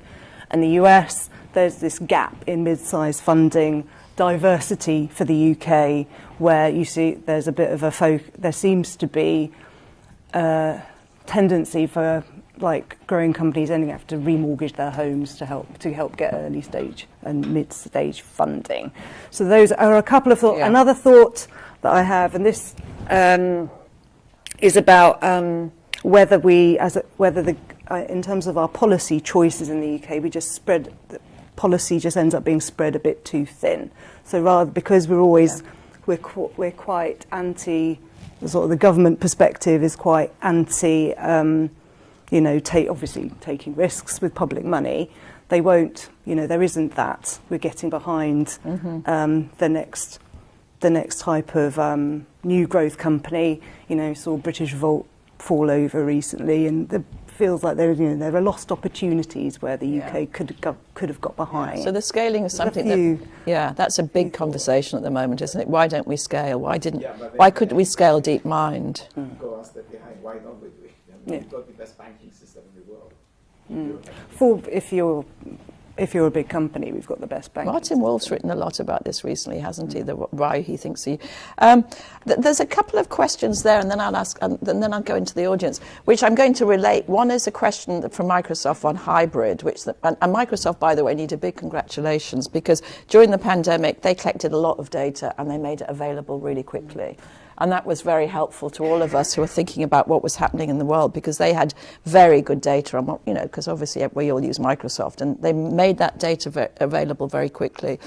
and the US, there's this gap in mid-sized funding diversity for the UK, where you see there's a bit of there seems to be a tendency for like growing companies ending up to remortgage their homes to help get early stage and mid stage funding. So those are a couple of thoughts. Another thought that I have, and this is about whether in terms of our policy choices in the UK, we just spread the policy just ends up being spread a bit too thin. So rather, because we're quite anti, sort of the government perspective is quite anti, obviously taking risks with public money. They won't, there isn't that. We're getting behind the next type of new growth company. Saw British Volt fall over recently, and feels like there are lost opportunities where the UK could have got behind. So the scaling is something that's a big conversation at the moment, isn't it? Why don't we scale? Why couldn't we scale deep mind? Go one step behind. Why don't we do it? We've got the best banking system in the world. If you're a big company, we've got the best banking. Martin Wolf's written a lot about this recently, hasn't he? Why he thinks he. There's a couple of questions there, and then I'll ask, and then I'll go into the audience, which I'm going to relate. One is a question from Microsoft on hybrid, and Microsoft, by the way, need a big congratulations, because during the pandemic they collected a lot of data and they made it available really quickly. And that was very helpful to all of us who were thinking about what was happening in the world, because they had very good data on what, because obviously we all use Microsoft, and they made that data available very quickly.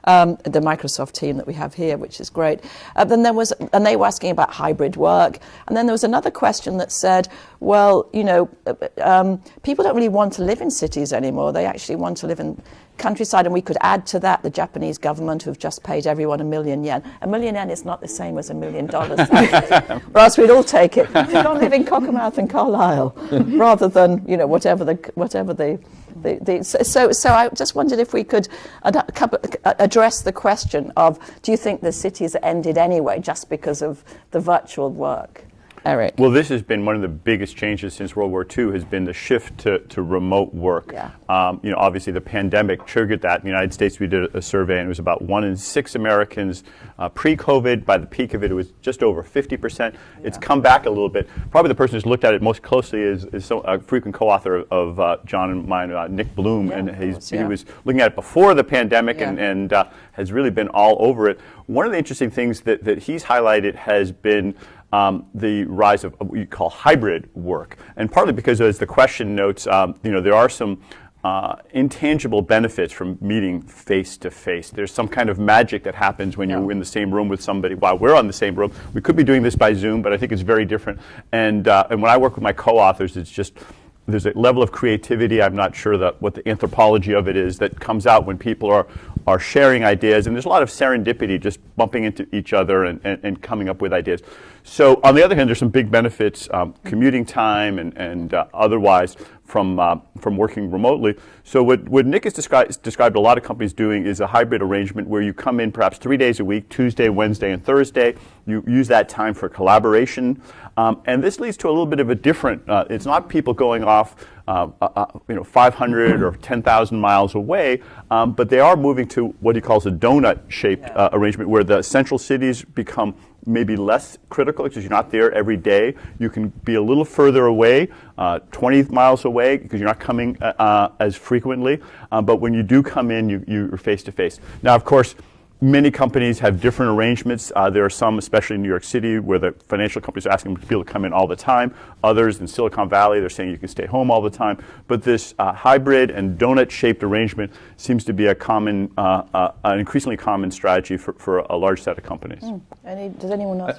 The Microsoft team that we have here, which is great. Then and they were asking about hybrid work. And then there was another question that said, well, people don't really want to live in cities anymore. They actually want to live in countryside, and we could add to that the Japanese government who've just paid everyone $1 million yen. $1 million yen is not the same as $1 million, or else we'd all take it. We don't live in Cockermouth and Carlisle, rather than whatever the. So I just wondered if we could address the question of, do you think the cities ended anyway just because of the virtual work? Erik? Well, this has been one of the biggest changes since World War II has been the shift to remote work. Yeah. Obviously the pandemic triggered that. In the United States, we did a survey, and it was about 1 in 6 Americans pre-COVID. By the peak of it, it was just over 50%. It's come back a little bit. Probably the person who's looked at it most closely is a frequent co-author of John and mine, Nick Bloom, and he was looking at it before the pandemic and has really been all over it. One of the interesting things that he's highlighted has been the rise of what you call hybrid work, and partly because, as the question notes, there are some intangible benefits from meeting face to face. There's some kind of magic that happens when you're in the same room with somebody. While we're on the same room, we could be doing this by Zoom, but I think it's very different. And when I work with my co-authors, it's just there's a level of creativity. I'm not sure what the anthropology of it is that comes out when people are sharing ideas, and there's a lot of serendipity just bumping into each other and coming up with ideas. So on the other hand, there's some big benefits, commuting time and otherwise from working remotely. So what Nick has described a lot of companies doing is a hybrid arrangement where you come in perhaps 3 days a week, Tuesday, Wednesday, and Thursday. You use that time for collaboration. And this leads to a little bit of a different, it's not people going off 500 or 10,000 miles away, but they are moving to what he calls a donut-shaped arrangement where the central cities become maybe less critical because you're not there every day. You can be a little further away, 20 miles away, because you're not coming as frequently. But when you do come in, you're face-to-face. Now, of course, many companies have different arrangements. There are some, especially in New York City, where the financial companies are asking people to come in all the time. Others in Silicon Valley, they're saying you can stay home all the time. But this hybrid and donut-shaped arrangement seems to be an increasingly common strategy for a large set of companies. Does anyone else?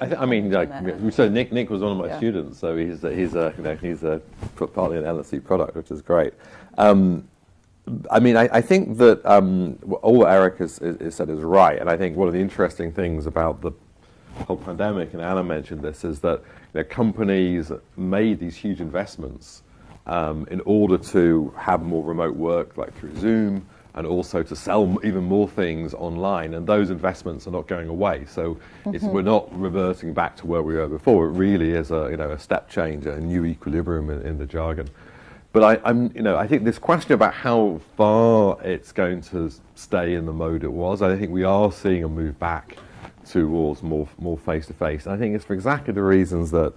We said Nick was one of my students, so he's partly an LSE product, which is great. I think that all what Erik has said is right, and I think one of the interesting things about the whole pandemic, and Anna mentioned this, is that companies made these huge investments in order to have more remote work, like through Zoom, and also to sell even more things online, and those investments are not going away. So we're not reverting back to where we were before. It really is a step change, a new equilibrium in the jargon. But I think this question about how far it's going to stay in the mode it was, I think we are seeing a move back towards more face-to-face. I think it's for exactly the reasons that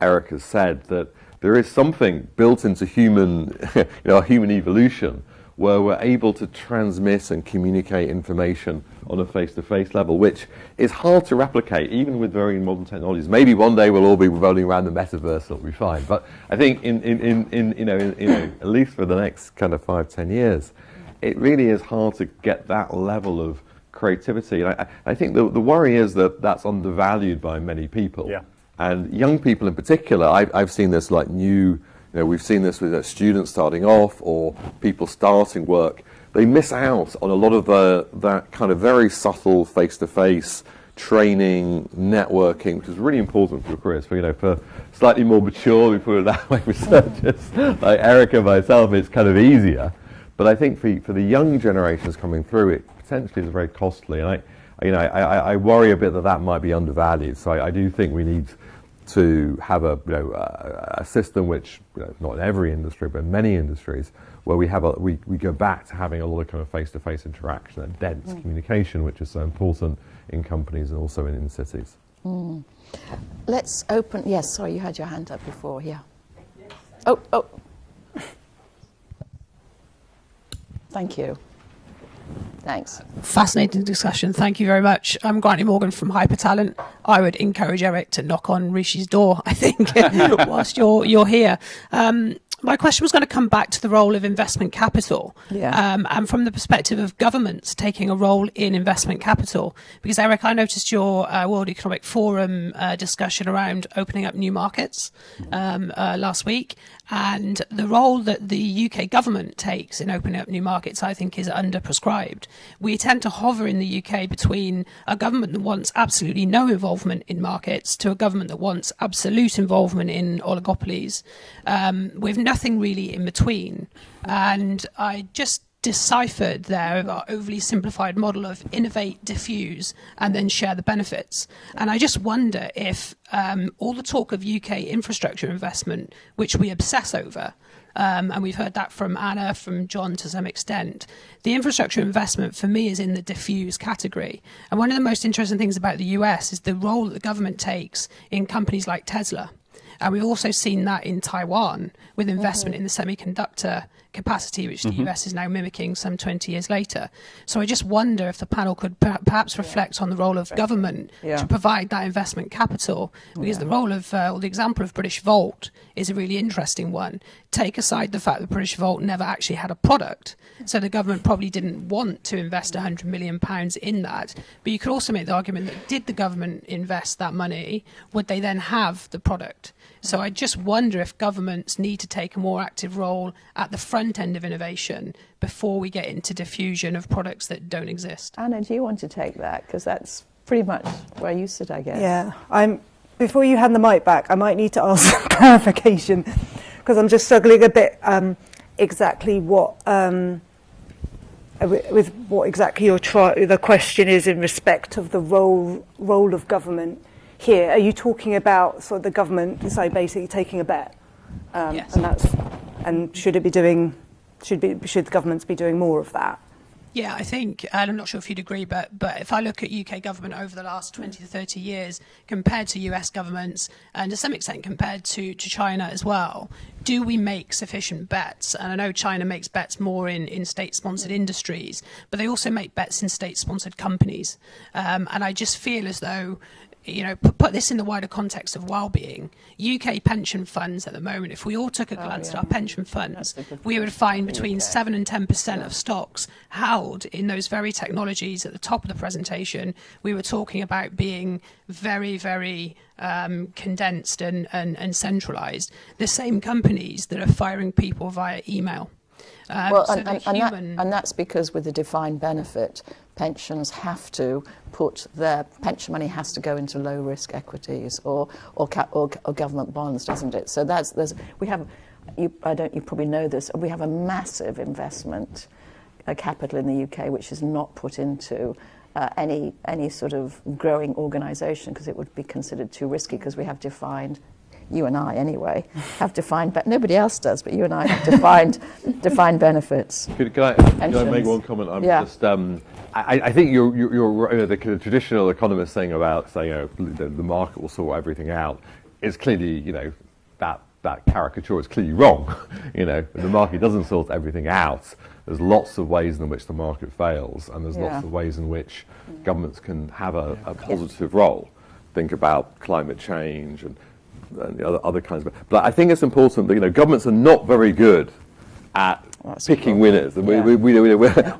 Erik has said, that there is something built into human evolution where we're able to transmit and communicate information on a face-to-face level, which is hard to replicate, even with very modern technologies. Maybe one day we'll all be rolling around the metaverse, it'll be fine. But I think in at least for the next kind of 5-10 years, it really is hard to get that level of creativity. And I think the worry is that that's undervalued by many people. Yeah. And young people in particular, I've seen this like we've seen this with students starting off or people starting work. They miss out on a lot of that kind of very subtle face-to-face training, networking, which is really important for your careers. For slightly more mature, we put it that way, researchers like Erik and myself, it's kind of easier. But I think for the young generations coming through, it potentially is very costly. And I worry a bit that might be undervalued. So I do think we need to have a system which, not in every industry, but in many industries, where we go back to having a lot of kind of face-to-face interaction and dense communication, which is so important in companies and also in cities. Let's open. Yes, sorry, you had your hand up before. Yeah. Oh. Thank you. Thanks. Fascinating discussion. Thank you very much. I'm Gratton Morgan from Hypertalent. I would encourage Erik to knock on Rishi's door, I think, whilst you're here. My question was going to come back to the role of investment capital, and from the perspective of governments taking a role in investment capital. Because, Erik, I noticed your World Economic Forum discussion around opening up new markets last week, and the role that the UK government takes in opening up new markets, I think, is underprescribed. We tend to hover in the UK between a government that wants absolutely no involvement in markets to a government that wants absolute involvement in oligopolies, with nothing really in between. And I just deciphered their overly simplified model of innovate, diffuse, and then share the benefits. And I just wonder if all the talk of UK infrastructure investment, which we obsess over, and we've heard that from Anna, from John to some extent, the infrastructure investment for me is in the diffuse category. And one of the most interesting things about the US is the role that the government takes in companies like Tesla. And we've also seen that in Taiwan with investment in the semiconductor capacity, which the US is now mimicking some 20 years later. So I just wonder if the panel could perhaps reflect on the role of government to provide that investment capital, because the role of, or the example of British Volt is a really interesting one. Take aside the fact that British Volt never actually had a product, so the government probably didn't want to invest £100 million in that. But you could also make the argument that did the government invest that money, would they then have the product? So I just wonder if governments need to take a more active role at the front end of innovation before we get into diffusion of products that don't exist. Anna, do you want to take that? Because that's pretty much where you sit, I guess. Yeah, before you hand the mic back, I might need to ask some clarification, because I'm just struggling a bit exactly what with what exactly the question is in respect of the role of government here. Are you talking about sort of the government, so basically taking a bet, Yes. and should the governments be doing more of that? Yeah, I think, and I'm not sure if you'd agree, but if I look at UK government over the last 20 to 30 years compared to US governments, and to some extent compared to China as well, do we make sufficient bets? And I know China makes bets more in state-sponsored industries, but they also make bets in state-sponsored companies. And I just feel as though, you know, put this in the wider context of Wellbeing. UK pension funds at the moment, if we all took a glance at our pension funds, we would find between 7 and 10% of stocks held in those very technologies at the top of the presentation. We were talking about being very, very condensed and centralised. The same companies that are firing people via email. And that's because with the defined benefit, pensions have to put their pension money has to go into low risk equities or government bonds, doesn't it? So you probably know this. We have a massive investment capital in the UK which is not put into any sort of growing organisation because it would be considered too risky, because we have defined. You and I, anyway, have defined, but nobody else does. But you and I have defined benefits. Can I make one comment? I think you're the kind of traditional economist thing about saying the market will sort everything out is clearly that caricature is clearly wrong. The market doesn't sort everything out. There's lots of ways in which the market fails, and there's lots of ways in which governments can have a positive role. Think about climate change and the other kinds of. But I think it's important that governments are not very good at picking winners, and we're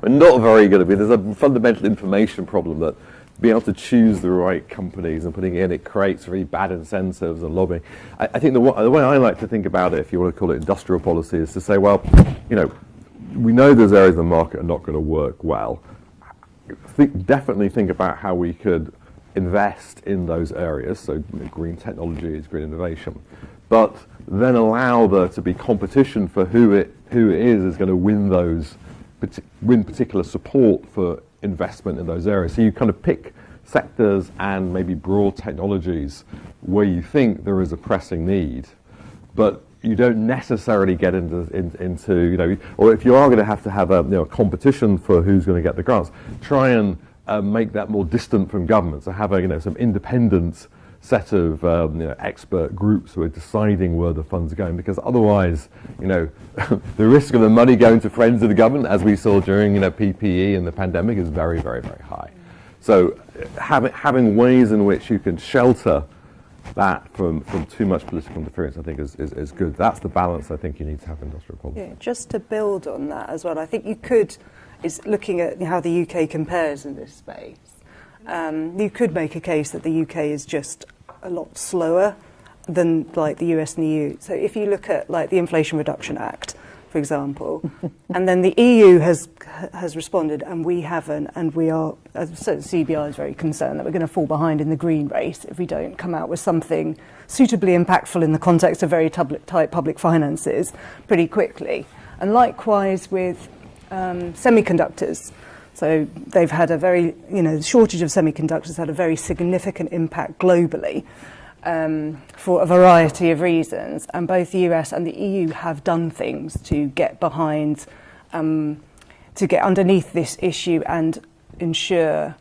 not very good at it. There's a fundamental information problem that being able to choose the right companies and putting it creates very bad incentives and lobbying. I think the way I like to think about it, if you want to call it industrial policy, is to say, well, we know there's areas of the market are not going to work well. Definitely think about how we could invest in those areas, so green technologies, green innovation, but then allow there to be competition for who it is going to win particular support for investment in those areas. So you kind of pick sectors and maybe broad technologies where you think there is a pressing need, but you don't necessarily get into or if you are going to have a competition for who's going to get the grants, try and make that more distant from government. So have some independent set of expert groups who are deciding where the funds are going, because otherwise, the risk of the money going to friends of the government, as we saw during PPE and the pandemic, is very, very, very high. So having ways in which you can shelter that from too much political interference, I think is good. That's the balance I think you need to have in industrial policy. Yeah, just to build on that as well, I think you could, is looking at how the UK compares in this space. You could make a case that the UK is just a lot slower than like the US and the EU. So if you look at like the Inflation Reduction Act, for example, and then the EU has responded and we haven't, and we are, so CBI is very concerned that we're going to fall behind in the green race if we don't come out with something suitably impactful in the context of very tight public finances pretty quickly. And likewise with semiconductors. So they've had the shortage of semiconductors had a very significant impact globally for a variety of reasons. And both the US and the EU have done things to get behind, to get underneath this issue and ensure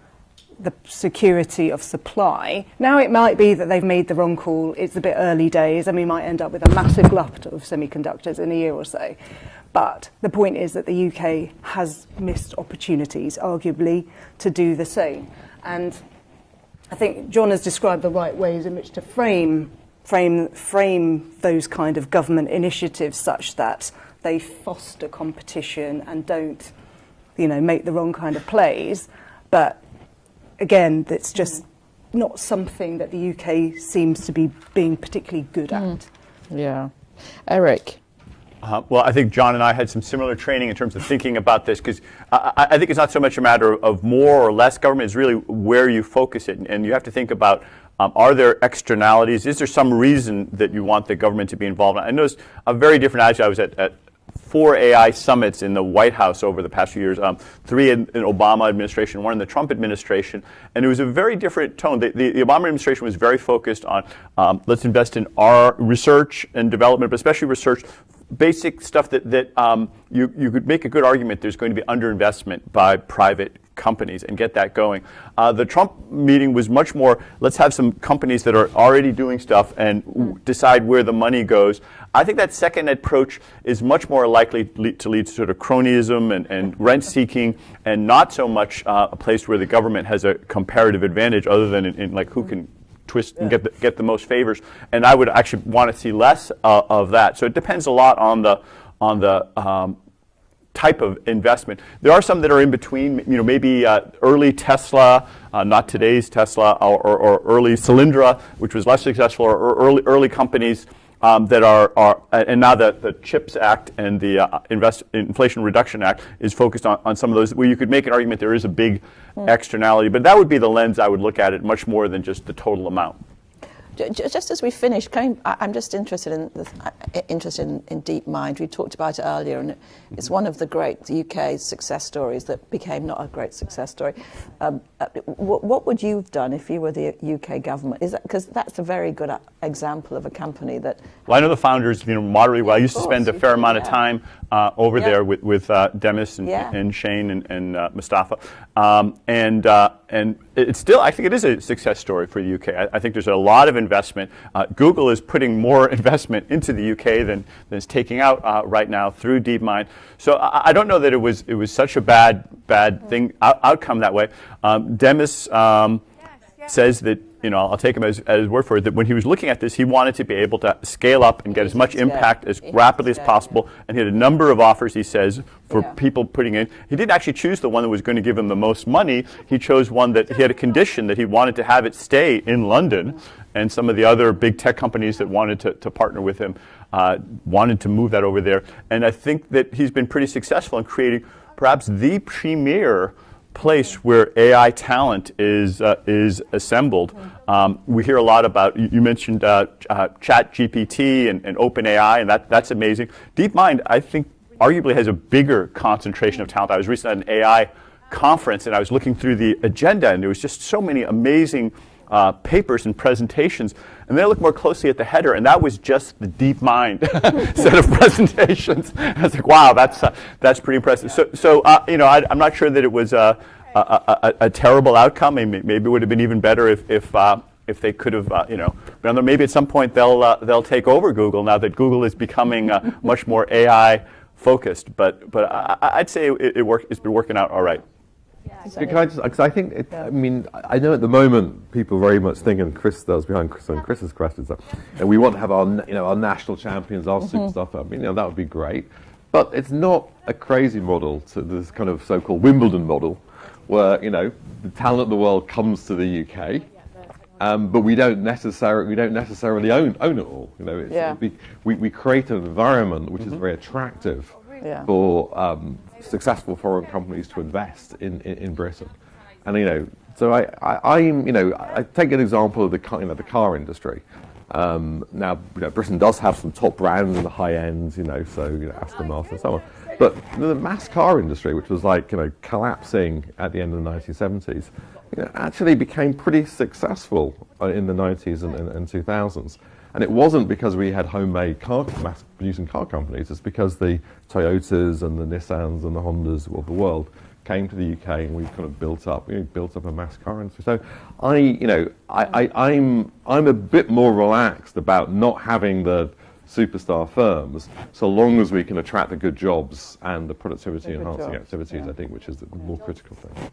the security of supply. Now it might be that they've made the wrong call, it's a bit early days, and we might end up with a massive glut of semiconductors in a year or so. But the point is that the UK has missed opportunities, arguably, to do the same. And I think John has described the right ways in which to frame those kind of government initiatives such that they foster competition and don't, make the wrong kind of plays. But again, it's just not something that the UK seems to be being particularly good at. Yeah. Erik? Well, I think John and I had some similar training in terms of thinking about this, because I think it's not so much a matter of more or less government, it's really where you focus it. And you have to think about, are there externalities? Is there some reason that you want the government to be involved? I noticed a very different attitude. I was at 4 AI summits in the White House over the past few years, 3 in Obama administration, 1 in the Trump administration, and it was a very different tone. The Obama administration was very focused on let's invest in our research and development, but especially research, basic stuff that you could make a good argument there's going to be underinvestment by private companies and get that going. The Trump meeting was much more, let's have some companies that are already doing stuff and decide where the money goes. I think that second approach is much more likely to lead to sort of cronyism and rent seeking, and not so much a place where the government has a comparative advantage other than in like who can twist and get the most favors. And I would actually want to see less of that. So it depends a lot on the type of investment. There are some that are in between, maybe early Tesla, not today's Tesla, or early Cylindra, which was less successful, or early companies that are and now that the CHIPS Act and the Inflation Reduction Act is focused on some of those, where you could make an argument there is a big externality, but that would be the lens I would look at it, much more than just the total amount. Just as we finish, I'm just interested in DeepMind. We talked about it earlier, and it's one of the great UK success stories that became not a great success story. What would you have done if you were the UK government? Is that because that's a very good example of a company that? Well, I know the founders, moderately well. I used to spend a fair amount of time over there with Demis and Shane and Mustafa, and it's still, I think it is a success story for the UK. I think there's a lot of investment. Google is putting more investment into the UK than it's taking out right now through DeepMind. So I don't know that it was such a bad thing outcome that way. Demis says that, I'll take him as his word for it, that when he was looking at this, he wanted to be able to scale up and get as much impact as rapidly as possible. And he had a number of offers, he says, for people putting in. He didn't actually choose the one that was going to give him the most money. He chose one that he had a condition that he wanted to have it stay in London. And some of the other big tech companies that wanted to partner with him wanted to move that over there. And I think that he's been pretty successful in creating perhaps the premier place where AI talent is assembled. We hear a lot about, you mentioned ChatGPT and OpenAI, and that's amazing. DeepMind, I think, arguably has a bigger concentration of talent. I was recently at an AI conference, and I was looking through the agenda, and there was just so many amazing papers and presentations. And then I looked more closely at the header, and that was just the DeepMind set of presentations. I was like, wow, that's pretty impressive. So I'm not sure that it was a terrible outcome. Maybe it would have been even better if they could have, maybe at some point they'll take over Google now that Google is becoming much more AI focused. But I'd say it's been working out all right. Can I just, because I think, I know at the moment people very much think, and Chris does behind Chris's questions, that we want to have our national champions, our super stuff. That would be great. But it's not a crazy model to this kind of so-called Wimbledon model, where the talent of the world comes to the UK, but we don't necessarily own it all. We create an environment which is very attractive for successful foreign companies to invest in Britain, and so I take an example of the car industry. Now, Britain does have some top brands in the high end, so Aston Martin and so on. But the mass car industry, which was like collapsing at the end of the 1970s, actually became pretty successful in the 90s and 2000s. And it wasn't because we had homemade mass-producing car companies. It's because the Toyotas and the Nissans and the Hondas of the world came to the UK, and we've kind of built up a mass car industry. So I'm a bit more relaxed about not having the superstar firms, so long as we can attract the good jobs and the productivity enhancing activities, I think, which is the more critical thing.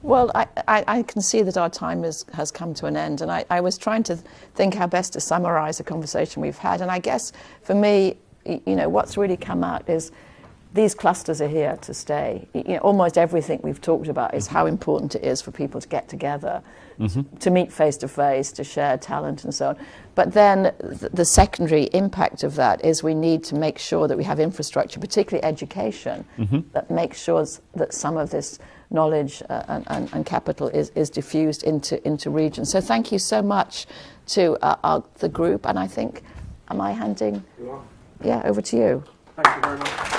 Well, I can see that our time has come to an end, and I was trying to think how best to summarise the conversation we've had. And I guess for me, what's really come out is these clusters are here to stay. Almost everything we've talked about is how important it is for people to get together, to meet face to face, to share talent and so on. But then the secondary impact of that is we need to make sure that we have infrastructure, particularly education, that makes sure that some of this knowledge and capital is diffused into regions. So thank you so much to the group. And I think, am I handing? You are. Yeah, over to you. Thank you very much.